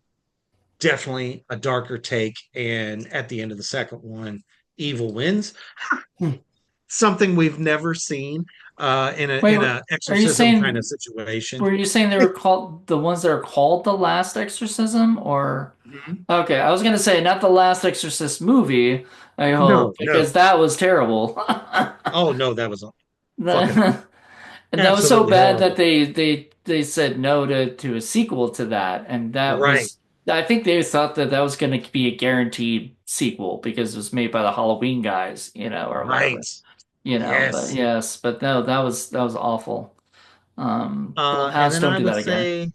Definitely a darker take, and at the end of the second one, evil wins. Hmm. Something we've never seen in a Wait, in a are you exorcism kind of saying situation. were you saying they were called the ones that are called The Last Exorcism or Mhm. okay, I was gonna say not the Last Exorcist movie, I hope, No, because no. that was terrible. Oh no, that was fucking The- and that was so absolutely bad that horrible. they said no to a sequel to that, and that Right, was I think they thought that that was going to be a guaranteed sequel because it was made by the Halloween guys, or right. whatever, But Yes. yes, but no, that was awful. And Blumhouse, then don't I do would that again. say,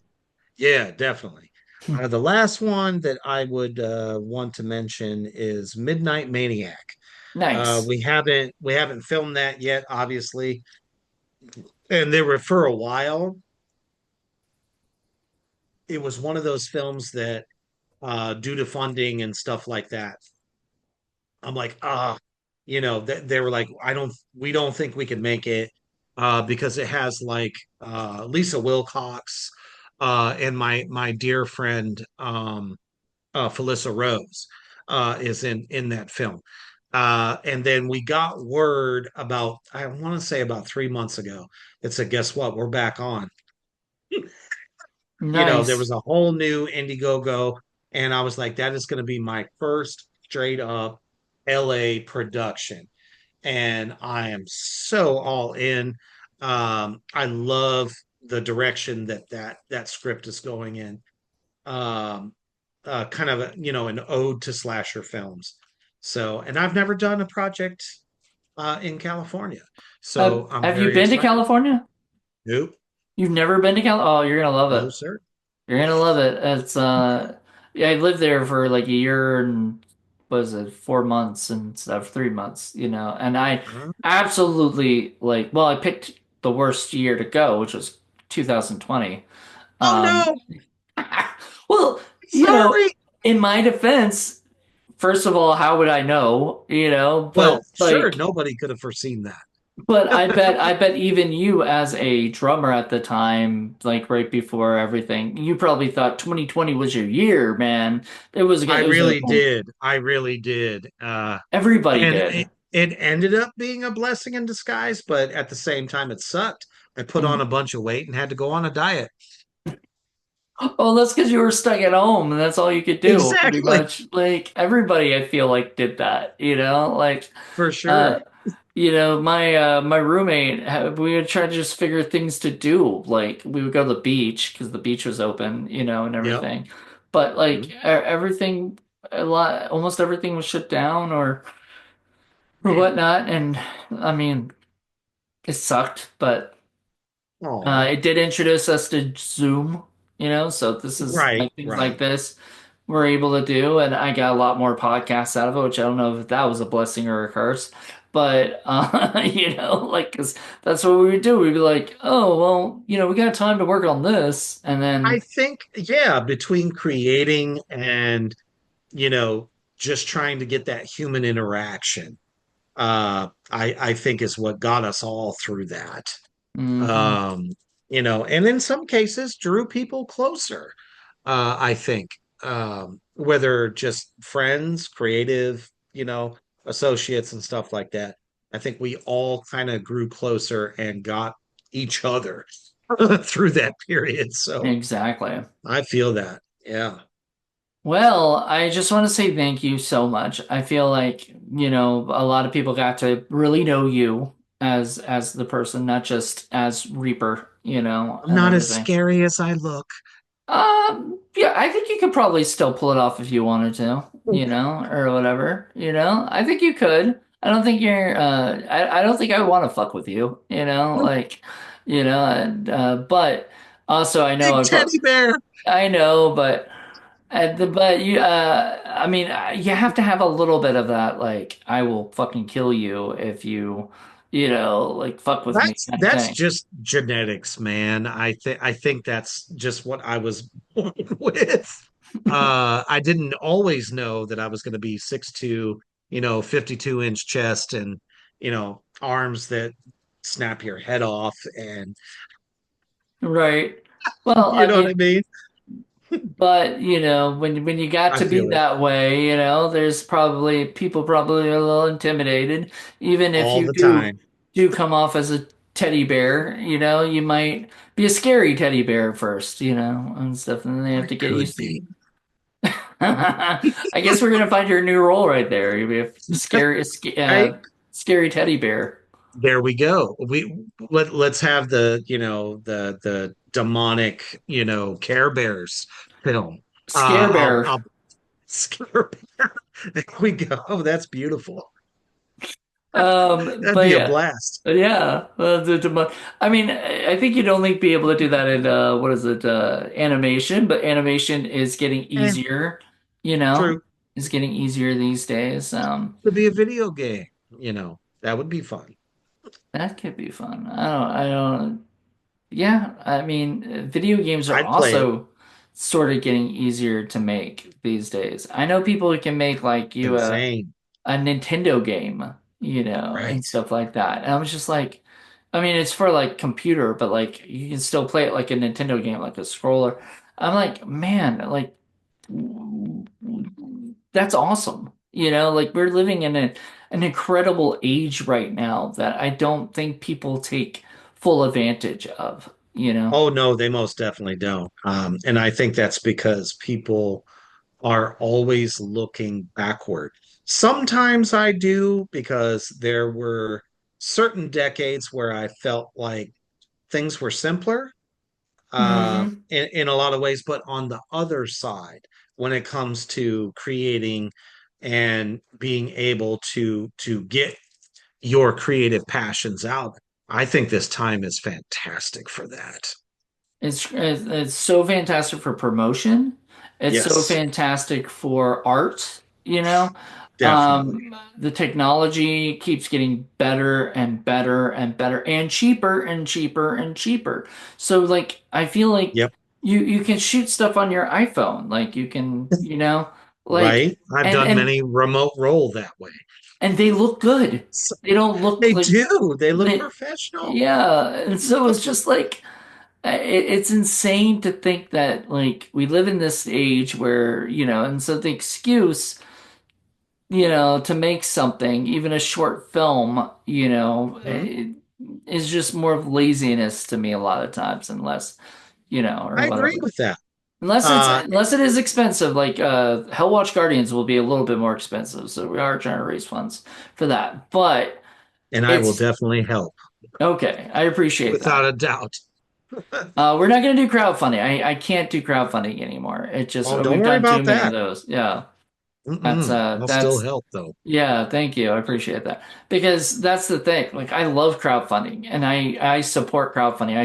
yeah, definitely. The last one that I would want to mention is Midnight Maniac. Nice, We haven't filmed that yet, obviously, and they were for a while. It was one of those films that, due to funding and stuff like that, I'm like, they were like, we don't think we can make it, because it has like Lisa Wilcox, and my dear friend, Felissa Rose, is in that film. And then we got word about, I want to say about 3 months ago, it said, guess what? We're back on. There was nice. a whole new Indiegogo, and I was like, that is going to be my first straight up LA production. And I am so all in. I love the direction that script is going in. Um, Kind of an ode to slasher films. So, and I've never done a project in California, so I'm Have you very been to excited. California? Nope, You've never been to Cal? Oh, you're gonna love no it. sir. You're gonna love it. It's yeah, I lived there for like a year and what was it, 4 months and stuff, 3 months, and I Uh, absolutely well, I picked the worst year to go, which was 2020. oh Um, no, well, you know, sorry. in my defense, first of all, how would I know? Well, But sure, like nobody could have foreseen that. But I bet even you as a drummer at the time, like right before everything, you probably thought 2020 was your year, man. I It was a really did. I really did. everybody And did. it ended up being a blessing in disguise, but at the same time, it sucked. I put on a Mm. bunch of weight and had to go on a diet. Oh, that's because you were stuck at home and that's all you could do, pretty Exactly, much. Like everybody, I feel like did that, Like, for uh, sure. my roommate, we would try to just figure things to do. Like we would go to the beach because the beach was open, and Yep. everything. But like Mhm. everything, almost everything was shut down or whatnot. And I mean, it sucked, but Oh, it did introduce us to Zoom, So this is right, like things like right. this we're able to do, and I got a lot more podcasts out of it, which I don't know if that was a blessing or a curse, but like because that's what we would do. We'd be like, oh well, we got time to work on this, and I then think, yeah, between creating and, you know, just trying to get that human interaction, I think is what got us all through that. hmm um, and in some cases drew people closer. I think, whether just friends, creative, associates and stuff like that. I think we all kind of grew closer and got each other through that period. So exactly. I feel that. Yeah. Well, I just want to say thank you so much. I feel like, a lot of people got to really know you as the person, not just as Reaper, I'm and not as everything. scary as I look. Yeah, I think you could probably still pull it off if you wanted to, or whatever, I think you could. I don't think you're, I don't think I want to fuck with you, like, but also Big teddy bear. I know, but I mean, you have to have a little bit of that, like, I will fucking kill you if you, like, fuck with me kind of That's thing. just genetics, man. I think that's just what I was born with. I didn't always know that I was going to be 6'2", 52-inch chest and, arms that snap your head off and Right. Well, you I know what I mean, mean? but when you got I to be feel it that way, there's probably people probably are a little intimidated. Even if all you the do time. come off as a teddy bear, you might be a scary teddy bear first, and stuff, and then they I have to get could used to. be. I guess we're gonna find your new role right there. You'll be a Right? scary teddy bear, There we go. Let's have the demonic, Care Bears film. scare bear. I'll scare bear. There we go. Oh, that's beautiful. That'd But be a yeah, blast. yeah. I mean, I think you'd only be able to do that in what is it, animation? But animation is getting Eh, easier. You know, true. is getting easier these days. Could be a video game. That would be fun. That could be fun. I don't. Yeah, I mean, video games are I'd play it. also sort of getting easier to make these days. I know people who can make like you Insane. a Nintendo game, and Right. stuff like that. And I was just like, I mean, it's for like computer, but like you can still play it like a Nintendo game, like a scroller. I'm like, man, like that's awesome. Like we're living in an incredible age right now that I don't think people take full advantage of, Oh no, they most definitely don't. And I think that's because people are always looking backward. Sometimes I do because there were certain decades where I felt like things were simpler, Hmm. in a lot of ways. But on the other side, when it comes to creating and being able to get your creative passions out, I think this time is fantastic for that. It's so fantastic for promotion. It's so Yes, fantastic for art, definitely. The technology keeps getting better and better and better and cheaper and cheaper and cheaper. So like I feel like Yep. you can shoot stuff on your iPhone. Like you can, like Right. I've and done and many remote role that way. and they look good. So They don't look they like do. They look they, professional. yeah. And so it's just like it's insane to think that like we live in this age where, and so the excuse, to make something, even a short film, Hmm. is just more of laziness to me a lot of times, unless, or I agree whatever. with that. Uh, Unless it is expensive, like Hellwatch Guardians will be a little bit more expensive, so we are trying to raise funds for that. But and I will it's definitely help okay. I appreciate without that. a doubt. We're not gonna do crowdfunding. I can't do crowdfunding anymore. It just Oh, don't we've worry done too about many of that. those. Yeah. Mm-mm. I'll still That's help though. yeah, thank you. I appreciate that. Because that's the thing. Like I love crowdfunding and I support crowdfunding.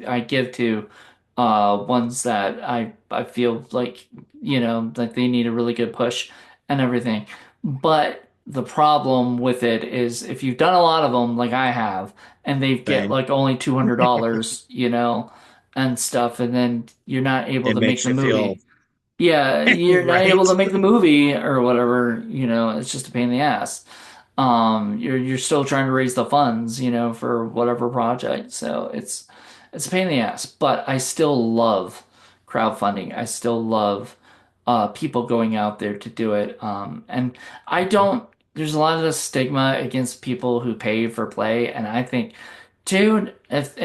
I give to ones that I feel like, that they need a really good push and everything. But the problem with it is if you've done a lot of them like I have and they get Same. like only $200, and stuff, and then you're not able It to make makes the you feel movie. Yeah, you're not able right. to make the movie or whatever, it's just a pain in the ass. You're still trying to raise the funds, for whatever project. So it's a pain in the ass, but I still love crowdfunding. I still love people going out there to do it. And I don't, there's a lot of the stigma against people who pay for play, and I think, dude, if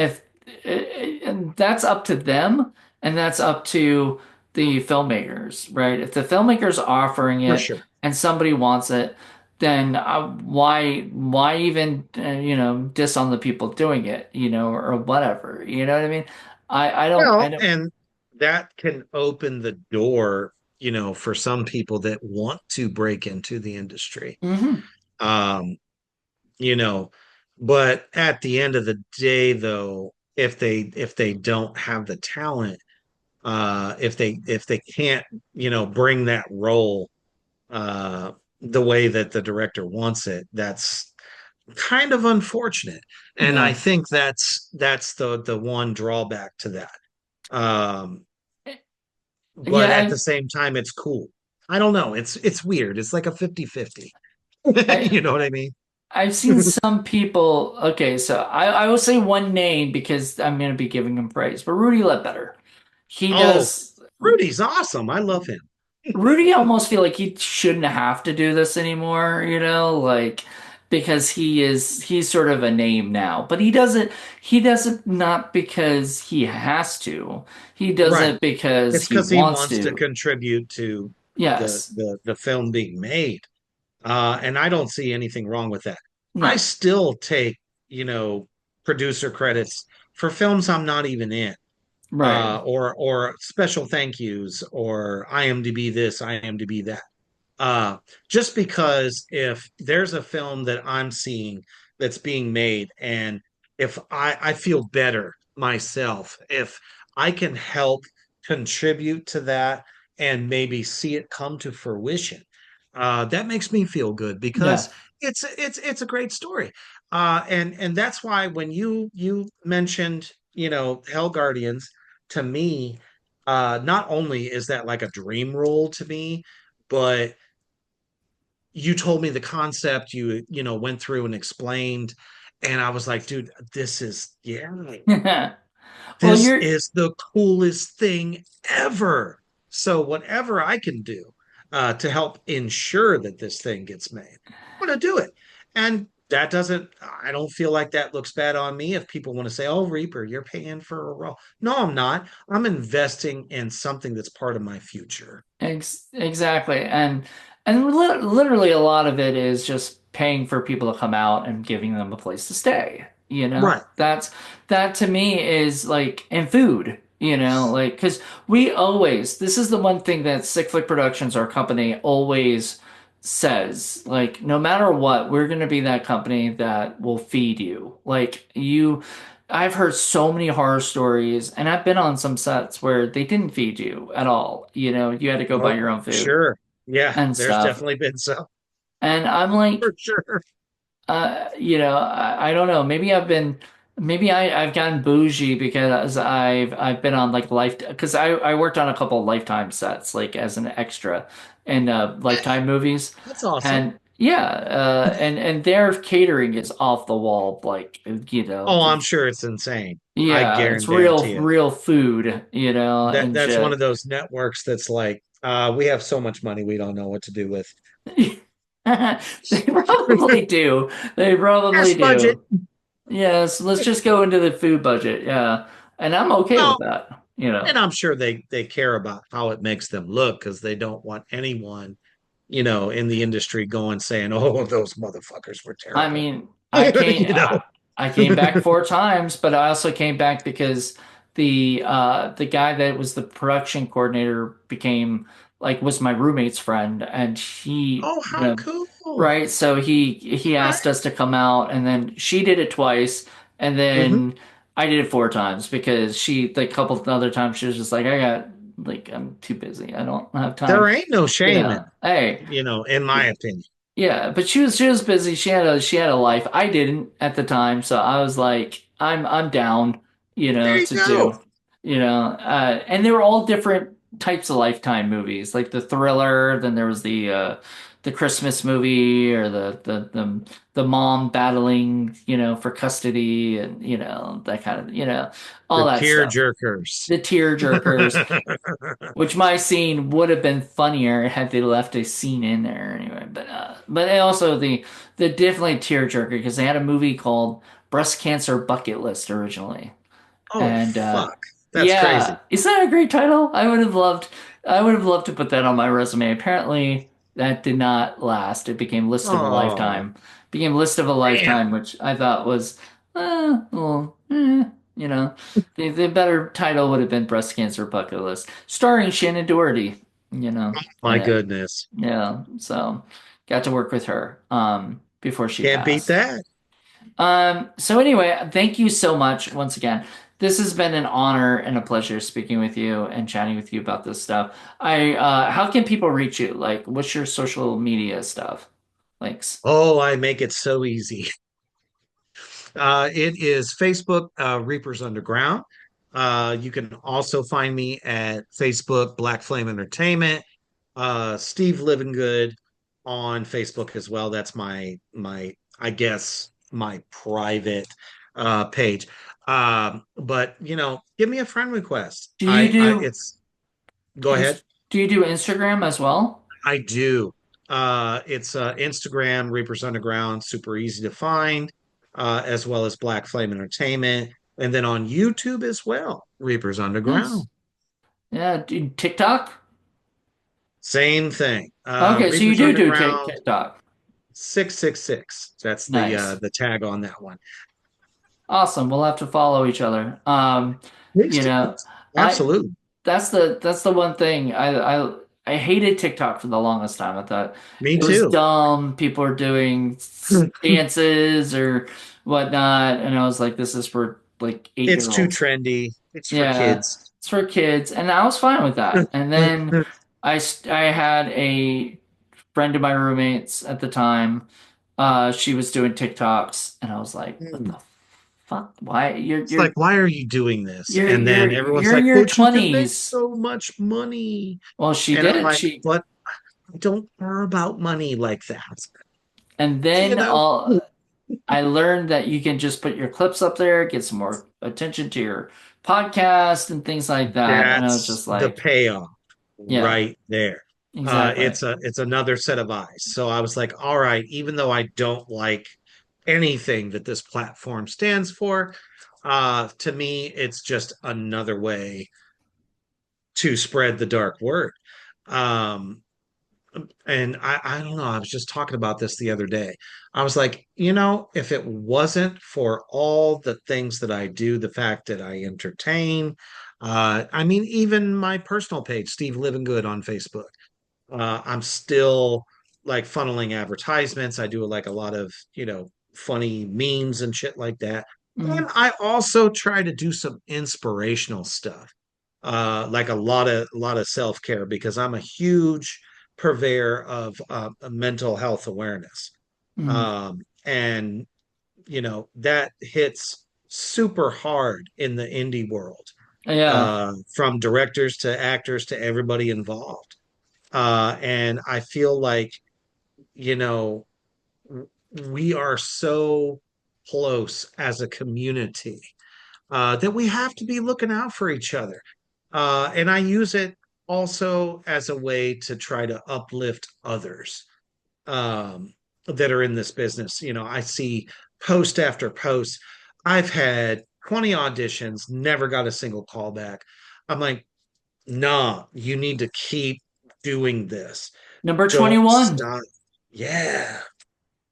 and that's up to them, and that's up to the filmmakers, right? If the filmmakers are offering For it sure. and somebody wants it, then why even diss on the people doing it, or whatever, you know what I mean? I Well, don't. and that can open the door, for some people that want to break into the industry. Hmm. Um, you know, but at the end of the day, though, if they don't have the talent, if they can't, bring that role uh the way that the director wants it, that's kind of unfortunate. And I Yeah, think that's the one drawback to that. Um, but at yeah. the same time, it's cool. I don't know. It's weird. It's like a 50-50. I You know what I mean? I've seen some people. Okay, so I will say one name because I'm going to be giving him praise, but Rudy Ledbetter. He Oh, does. Rudy's awesome. I love him. Rudy almost feel like he shouldn't have to do this anymore, like because he's sort of a name now. But he doesn't not because he has to. He does Right. it because It's he because he wants wants to to. contribute to the Yes. the the film being made. And I don't see anything wrong with that. I No. still take, you know, producer credits for films I'm not even in, Right. or special thank yous, or IMDb this, IMDb that. Uh, just because if there's a film that I'm seeing that's being made, and if I feel better myself, if I can help contribute to that and maybe see it come to fruition, that makes me feel good because Yeah. it's a great story. And that's why when you mentioned, Hell Guardians, to me, not only is that like a dream role to me, but you told me the concept, went through and explained, and I was like, dude, this is, yeah, Well, this you're is the coolest thing ever. So whatever I can do to help ensure that this thing gets made, I'm gonna do it. And that doesn't, I don't feel like that looks bad on me if people want to say, oh, Reaper, you're paying for a role. No, I'm not. I'm investing in something that's part of my future. exactly, and literally a lot of it is just paying for people to come out and giving them a place to stay. Right. That to me is like and food. Like because we always this is the one thing that Sick Flick Productions, our company, always says. Like no matter what, we're gonna be that company that will feed you. Like you. I've heard so many horror stories, and I've been on some sets where they didn't feed you at all. You had to go buy Oh, your own food sure. Yeah, and there's stuff. definitely been some And I'm like, for sure. I don't know. Maybe I've gotten bougie because I've been on like because I worked on a couple Lifetime sets like as an extra in Lifetime movies, That's and awesome. Yeah, and their catering is off the wall, like Oh, I'm sure it's insane. I yeah, it's guarantee it. real food, and That's one shit. of those networks that's like, we have so much money we don't know what to do with. They probably do. They probably Yes, budget. do. Yes, let's just go into the food budget. Yeah, and I'm okay with Well, that. and I'm sure they care about how it makes them look because they don't want anyone, in the industry going saying, "Oh, those motherfuckers were I terrible." mean, I came You know. I came back 4 times, but I also came back because the guy that was the production coordinator became like was my roommate's friend, and he Oh, how cool! right, so he All asked right. us to come out, and then she did it twice, and Mm-hmm. then I did it 4 times because she the couple of other times she was just like I got like I'm too busy, I don't have time, There ain't no shame in, hey. in my opinion. Yeah, but she was busy. She had a life. I didn't at the time, so I was like, I'm down, There you to go. do, and they were all different types of Lifetime movies, like the thriller. Then there was the Christmas movie, or the mom battling, for custody, and that kind of, all The that tear stuff. jerkers. The tear jerkers. Which my scene would have been funnier had they left a scene in there anyway. But also the definitely tearjerker because they had a movie called Breast Cancer Bucket List originally. Oh, And fuck. That's yeah, crazy. is that a great title? I would have loved to put that on my resume. Apparently that did not last. It became List of a Oh, Lifetime. Became List of a damn. Lifetime, which I thought was well, you know. The better title would have been Breast Cancer Bucket List, starring Shannon Doherty, in My it. goodness. Yeah, so got to work with her before she Can't beat passed. that. So anyway, thank you so much once again. This has been an honor and a pleasure speaking with you and chatting with you about this stuff. How can people reach you? Like, what's your social media stuff? Links. Oh, I make it so easy. It is Facebook, Reapers Underground. You can also find me at Facebook, Black Flame Entertainment. Steve Livengood on Facebook as well. That's my I guess my private page. But give me a friend request. Do you I do it's go ahead. ins do you do Instagram as well? I do. It's Instagram, Reapers Underground, super easy to find, as well as Black Flame Entertainment. And then on YouTube as well, Reapers Nice. Underground. Yeah, TikTok? Same thing. Okay, so you Reapers do Underground TikTok. 666. That's Nice. the tag on that one. Awesome. We'll have to follow each other. Please You do. know, I Absolutely. that's the one thing I hated TikTok for the longest time. I thought Me it was too. dumb. People are doing dances or whatnot, and I was like, this is for like eight It's year too olds. trendy. It's for Yeah, kids. it's for kids, and I was fine with that. And then I had a friend of my roommates at the time. She was doing TikToks, and I was like, "What the fuck? Why you're It's you're like, why are you doing this? you're And you're then everyone's you're in like, your but you can make 20s." so much money. Well, she And I'm did. like, She but I don't care about money like that. and You then know, I learned that you can just put your clips up there, get some more attention to your podcast and things like that. And I was that's just the like, payoff yeah, right there. exactly. It's another set of eyes. So I was like, all right, even though I don't like anything that this platform stands for, to me, it's just another way to spread the dark word. Um, and I don't know, I was just talking about this the other day. I was like, if it wasn't for all the things that I do, the fact that I entertain, I mean, even my personal page, Steve Livengood on Facebook, I'm still like funneling advertisements. I do like a lot of, funny memes and shit like that. And Mhm. I also try to do some inspirational stuff, like a lot of self-care because I'm a huge purveyor of mental health awareness. Mhm. And that hits super hard in the indie world, Yeah. from directors to actors to everybody involved. And I feel like, we are so close as a community that we have to be looking out for each other. And I use it also as a way to try to uplift others that are in this business. You know, I see post after post. I've had 20 auditions, never got a single call back. I'm like, nah, you need to keep doing this. Number Don't 21, stop. Yeah,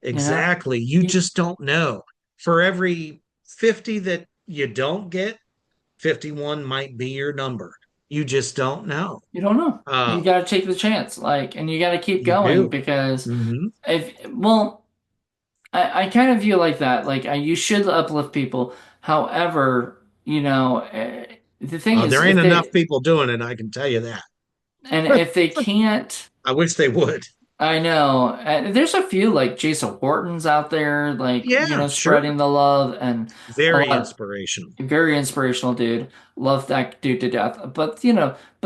you know, exactly. You you, just don't know. For every 50 that you don't get, 51 might be your number. You just don't know. you don't know. Uh, You got to take the chance, like, and you got to keep you going do. because Hmm. if, well, I kind of view like that. Like, you should uplift people. However, the thing is, There ain't enough people doing it, I can tell you that. if they can't, I wish they would. I know. There's a few like Jason Horton's out there, like, Yeah, sure. spreading the love and a Very lot. inspirational. Very inspirational dude. Love that dude to death. But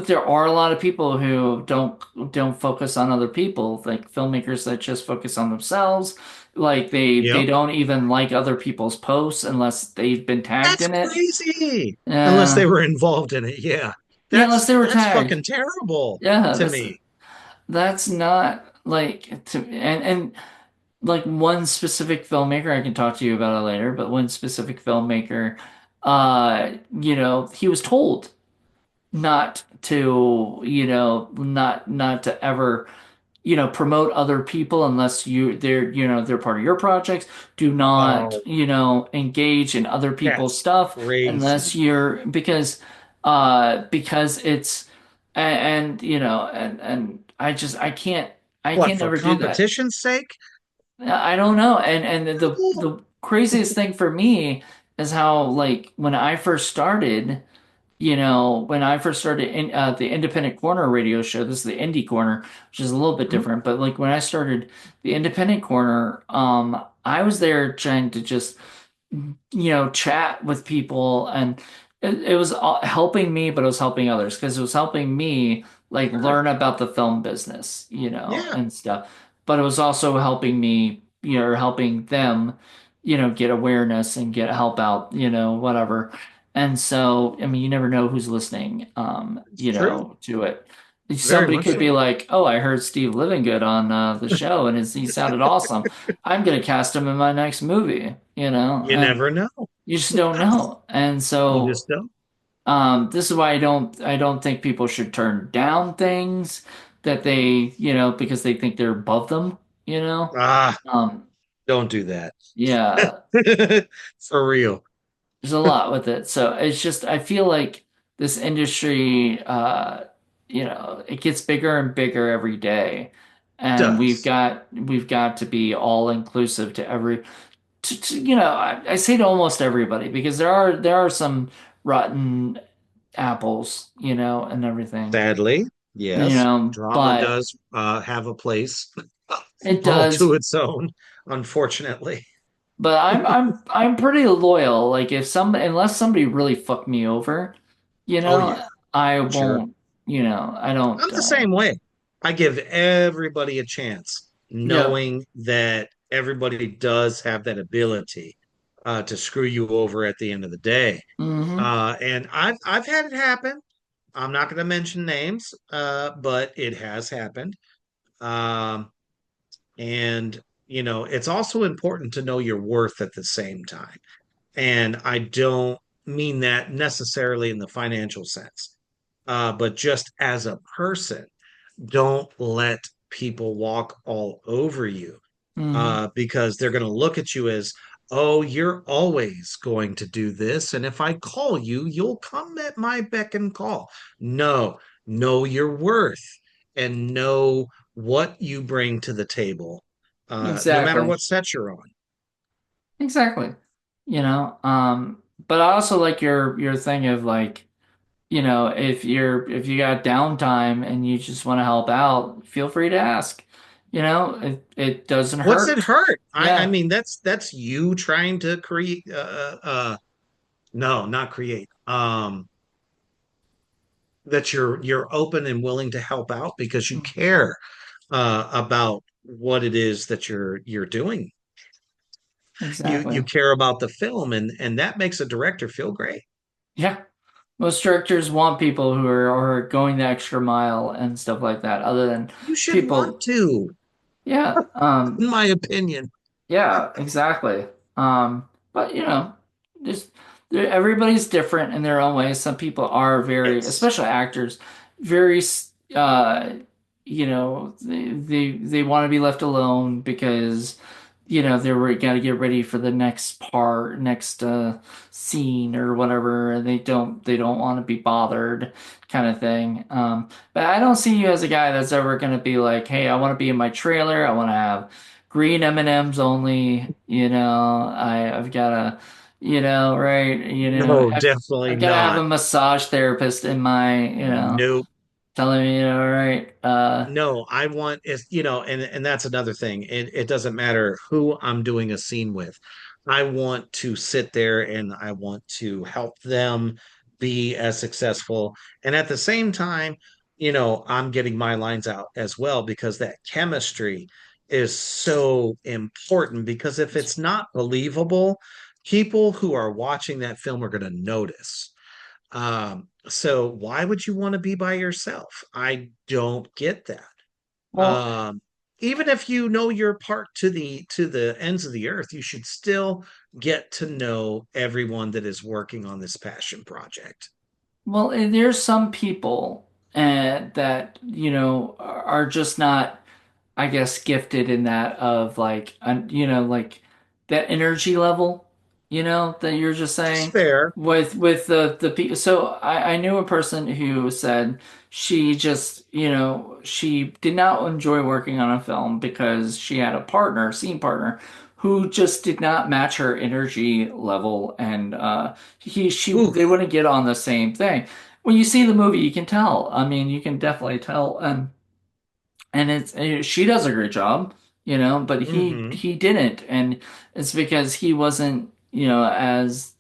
there are a lot of people who don't focus on other people, like filmmakers that just focus on themselves. Like they Yep. don't even like other people's posts unless they've been tagged That's in it. crazy. Unless they Yeah. were involved in it. Yeah. Yeah, unless they were That's tagged. fucking terrible Yeah, to me. that's not like to and like one specific filmmaker, I can talk to you about it later, but one specific filmmaker, he was told not to, not to ever, promote other people unless they're part of your projects. Do not, Oh, engage in other people's that's stuff unless crazy. you're because it's and I What, can't for never do that. competition's sake? I don't know. And No. the craziest thing for me is how, like, when I first started in the Independent Corner radio show, this is the Indie Corner, which is a little bit Mhm. different, but like when I started the Independent Corner, I was there trying to just, chat with people, and it was helping me, but it was helping others because it was helping me like Sure. learn about the film business, Yeah, and stuff. But it was also helping me, or helping them, get awareness and get help out, whatever. And so, I mean, you never know who's listening, it's true. to it. Very Somebody much could so. be like, "Oh, I heard Steve Livengood on the show, and he sounded awesome. I'm gonna cast him in my next movie," You and never know. you just don't know. And You so, just don't. this is why I don't think people should turn down things that they, because they think they're above them, you know. Ah, Um, don't do that. yeah, For real. there's a lot with it. So it's just I feel like this industry, it gets bigger and bigger every day, and Does. we've got to be all inclusive to every I say to almost everybody because there are some rotten apples, and everything, Sadly, yes. Drama but does have a place it all to does. its own, unfortunately. But I'm pretty loyal. Like if unless somebody really fucked me over, Oh, yeah, I sure. won't, I I'm don't, the same way. I give everybody a chance, yep. knowing that everybody does have that ability to screw you over at the end of the day. Hmm. And I've had it happen. I'm not going to mention names, but it has happened. Um, and it's also important to know your worth at the same time. And I don't mean that necessarily in the financial sense, but just as a person, don't let people walk all over you Hmm. because they're going to look at you as, oh, you're always going to do this. And if I call you, you'll come at my beck and call. No, know your worth and know what you bring to the table, no matter Exactly. what set you're on. Exactly. But I also like your thing of like, if you got downtime and you just want to help out, feel free to ask. It doesn't What's it hurt. hurt? I Yeah. mean, that's you trying to create, no, not create. That you're open and willing to help out because you care about what it is that you're doing. You Exactly. care about the film, and that makes a director feel great. Yeah. Most directors want people who are going the extra mile and stuff like that, other than You should want people. to, Yeah. in my opinion. Yeah, exactly. But just everybody's different in their own way. Some people are very, Yes. especially actors, very, they want to be left alone because, they're got to get ready for the next part, next scene or whatever. And they don't want to be bothered, kind of thing. But I don't see you as a guy that's ever going to be like, hey, I want to be in my trailer. I want to have green M&Ms only, I've got to, right, No, definitely I've got to have not. a my therapist in my, Nope. telling me, right, No, I want is and that's another thing. It doesn't matter who I'm doing a scene with. I want to sit there and I want to help them be as successful. And at the same time, I'm getting my lines out as well because that chemistry is so important because if it's not believable, people who are watching that film are going to notice. So why would you want to be by yourself? I don't get that. well, Um, Even if you know your part to the ends of the earth, you should still get to know everyone that is working on this passion project. there's some people that, are just not, I guess, gifted in that of like, like that energy level, that you're just Which is saying fair. with the people. So I knew a person who said she just, she did not enjoy working on a film because she had a partner, scene partner, who just did not match her energy level, and they Oof. wouldn't get on the same thing. When you see the movie, you can tell. I mean, you can definitely tell, and she does a great job, but he Hmm. he didn't, and it's because he wasn't, as,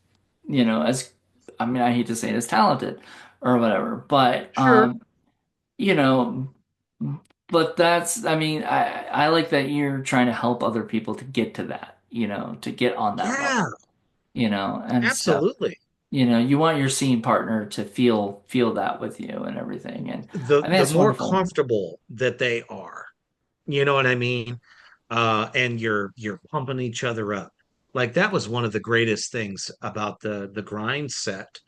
as, I mean, I hate to say it, as talented or whatever, but Sure. you know, but that's, I mean, I like that you're trying to help other people to get to that, to get on that Yeah, level, and stuff. absolutely. You want your scene partner to feel that with you and everything, and The I think the that's more wonderful. comfortable that they are, you know what I mean? And you're pumping each other up. Like that was one of the greatest things about the grind set.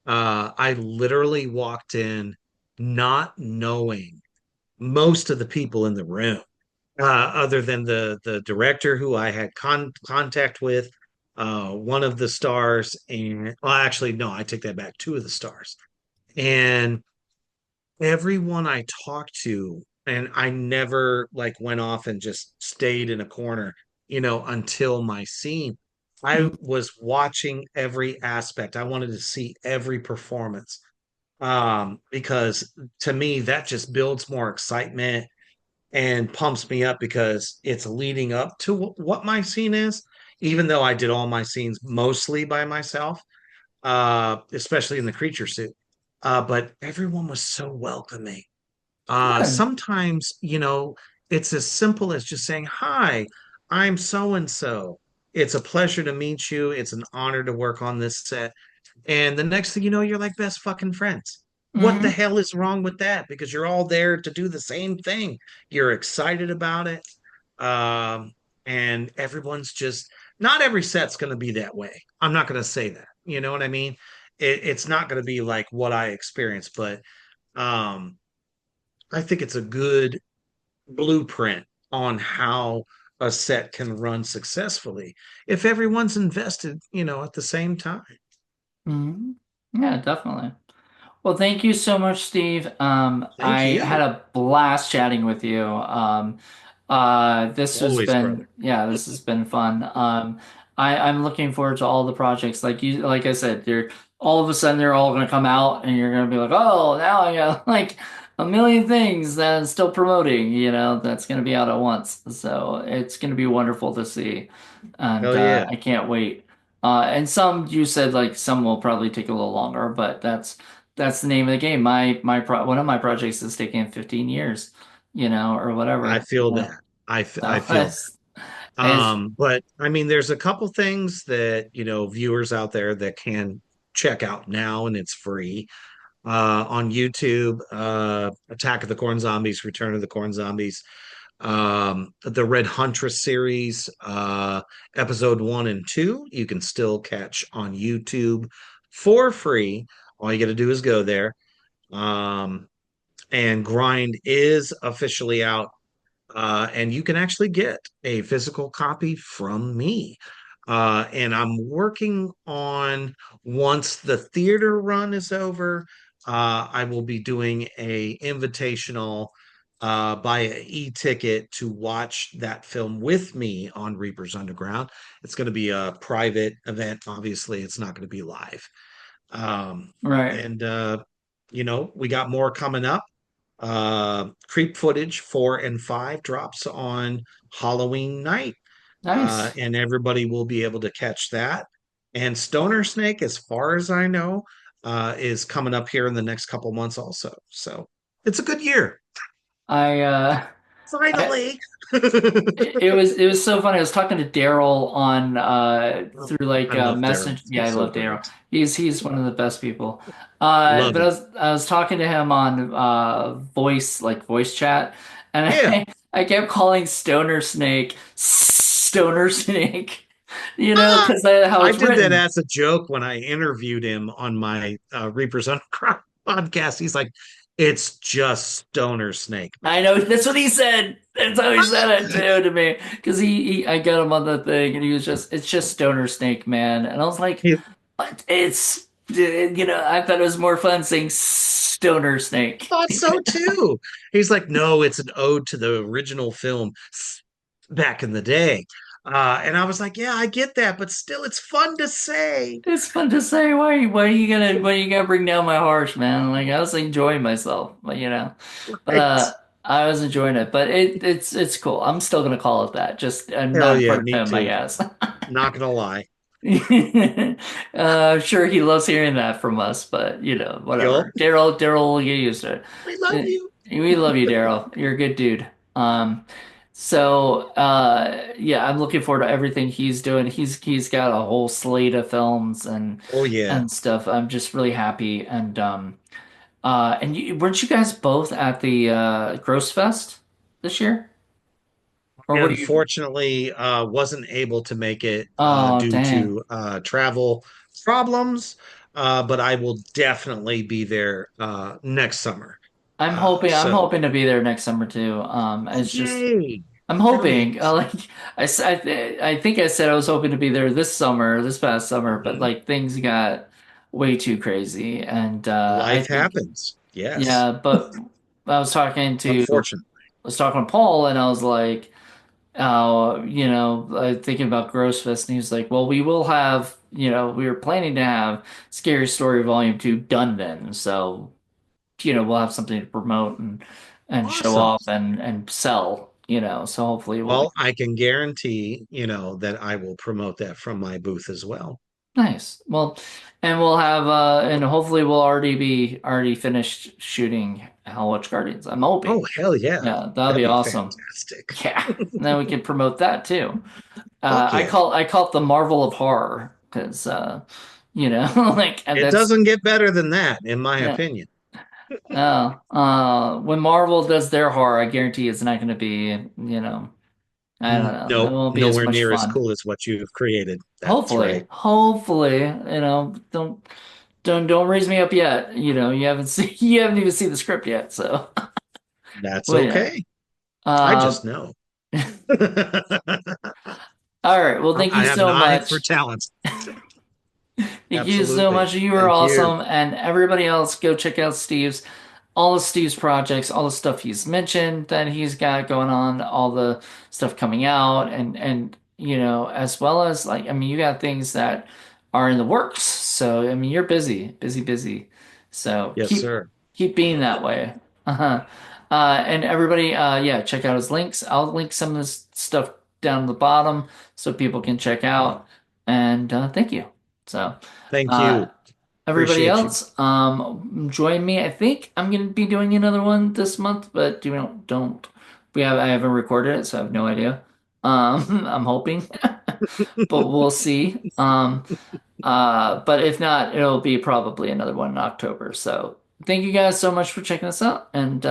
I literally walked in not knowing most of the people in the room, other than the director who I had contact with, one of the stars, and well, actually, no, I take that back, two of the stars, and everyone I talked to, and I never like went off and just stayed in a corner, until my scene. I Mhm. was watching every aspect. I wanted to see every performance, because to me that just builds more excitement and pumps me up because it's leading up to what my scene is. Even though I did all my scenes mostly by myself, especially in the creature suit, but everyone was so welcoming. Good. Sometimes, it's as simple as just saying, "Hi, I'm so and so. It's a pleasure to meet you. It's an honor to work on this set." And the next thing you know, you're like best fucking friends. What the Hmm. hell is wrong with that? Because you're all there to do the same thing. You're excited about it. Um, and everyone's just, not every set's going to be that way. I'm not going to say that. You know what I mean? It's not going to be like what I experienced, but um, I think it's a good blueprint on how a set can run successfully if everyone's invested, at the same time. Hmm. Yeah, definitely. Well, thank you so much, Steve. Thank I had you. a blast chatting with you. Always, brother. This has been fun. I'm looking forward to all the projects. Like I said, they're all of a sudden they're all gonna come out, and you're gonna be like, oh, now I got like a million things that I'm still promoting. That's gonna be out at once. So it's gonna be wonderful to see, and Hell yeah. I can't wait. And some you said like some will probably take a little longer, but that's the name of the game. One of my projects is taking 15 years, or I whatever. feel that. I So feel it's But I mean, there's a couple things that, viewers out there that can check out now, and it's free. On YouTube, Attack of the Corn Zombies, Return of the Corn Zombies, the Red Huntress series, episode 1 and 2, you can still catch on YouTube for free. All you got to do is go there. Um, and Grind is officially out, and you can actually get a physical copy from me. And I'm working on, once the theater run is over, I will be doing a invitational, buy a e-ticket to watch that film with me on Reaper's Underground. It's going to be a private event. Obviously, it's not going to be live. Um, right. and we got more coming up. Creep Footage 4 and 5 drops on Halloween night, Nice. and everybody will be able to catch that. And Stoner Snake, as far as I know, is coming up here in the next couple months also. So it's a good year. I I Finally. it was so funny. I was talking to Daryl on through I like love Daryl. message. Yeah, I He's so love Daryl. great. He's one of the best people. Love But him. I was talking to him on voice chat, and Yeah. I kept calling Stoner Snake Stoner Snake, Ah, because how I it's did that written. as a joke when I interviewed him on my Reaper's Underground podcast. He's like, it's just Stoner Snake, man. I know that's what he said. That's how he said it too to me. Because I got him on the thing, and he was it's just Stoner Snake, man. And I was like, He what? I thought it was more fun saying Stoner Snake. thought so too. He's like, no, it's an ode to the original film back in the day. And I was like, yeah, I get that, but still, it's fun to say. It's fun to say. Why are you gonna bring down my horse, man? Like I was enjoying myself, but Right. I was enjoying it. But it's cool. I'm still gonna call it that, just not Hell in yeah, front of me him, I too. guess. Not gonna lie. I'm sure he loves hearing that from us, but Yup. whatever. Daryl will get used to We love it. you. We love you, Daryl. You're a good dude. Yeah, I'm looking forward to everything he's doing. He's got a whole slate of films Oh yeah. and stuff. I'm just really happy. And weren't you guys both at the Gross Fest this year? Or what do you? Unfortunately, wasn't able to make it Oh, due dang. to travel problems, but I will definitely be there next summer. I'm So, hoping to be there next summer too. oh, It's just yay. I'm That'll be hoping. awesome. I think I said I was hoping to be there this past summer, but Mhm. like things got way too crazy, and I Life think happens. Yes. yeah. But I was talking to Unfortunately. Paul, and I was like, thinking about Gross Fest, and he was like, well, we will have, we were planning to have Scary Story Volume 2 done then, so we'll have something to promote and show Awesome. off and sell, so hopefully we'll be Well, I can guarantee, that I will promote that from my booth as well. nice. Well, and we'll have and hopefully we'll already finished shooting Hell Watch Guardians. I'm Oh, hoping. hell yeah. Yeah, that'll That'd be be awesome. fantastic. Yeah. And then we can promote that too. Fuck yeah. I call it the Marvel of Horror because like and It that's doesn't get better than that, in my yeah. opinion. When Marvel does their horror, I guarantee it's not going to be, I don't know. It Nope, won't be as nowhere much near as fun. cool as what you've created. That's right. Hopefully, don't raise me up yet. You haven't even seen the script yet, so That's well, yeah. okay. I Uh, just know. all right. Well, thank you I have an so eye for much. talent. Thank you so Absolutely. much. You were Thank you. awesome. And everybody else, go check out all of Steve's projects, all the stuff he's mentioned that he's got going on, all the stuff coming out, and as well as like, I mean, you got things that are in the works. So, I mean, you're busy, busy, busy. So Yes, sir. keep being that way. Uh-huh. And everybody, yeah, check out his links. I'll link some of this stuff down the bottom so people can check out. And thank you. So, Thank uh, you. everybody Appreciate you. else, join me. I think I'm gonna be doing another one this month, but don't I haven't recorded it, so I have no idea. I'm hoping, but we'll see. But if not, it'll be probably another one in October. So thank you guys so much for checking us out, and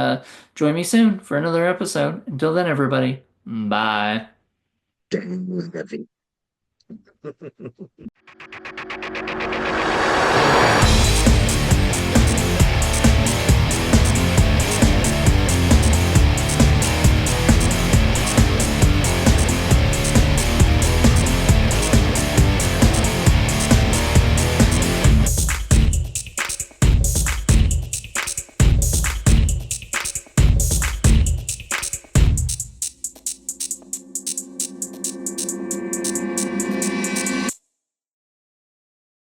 join me soon for another episode. Until then, everybody, bye. Dang, heavy.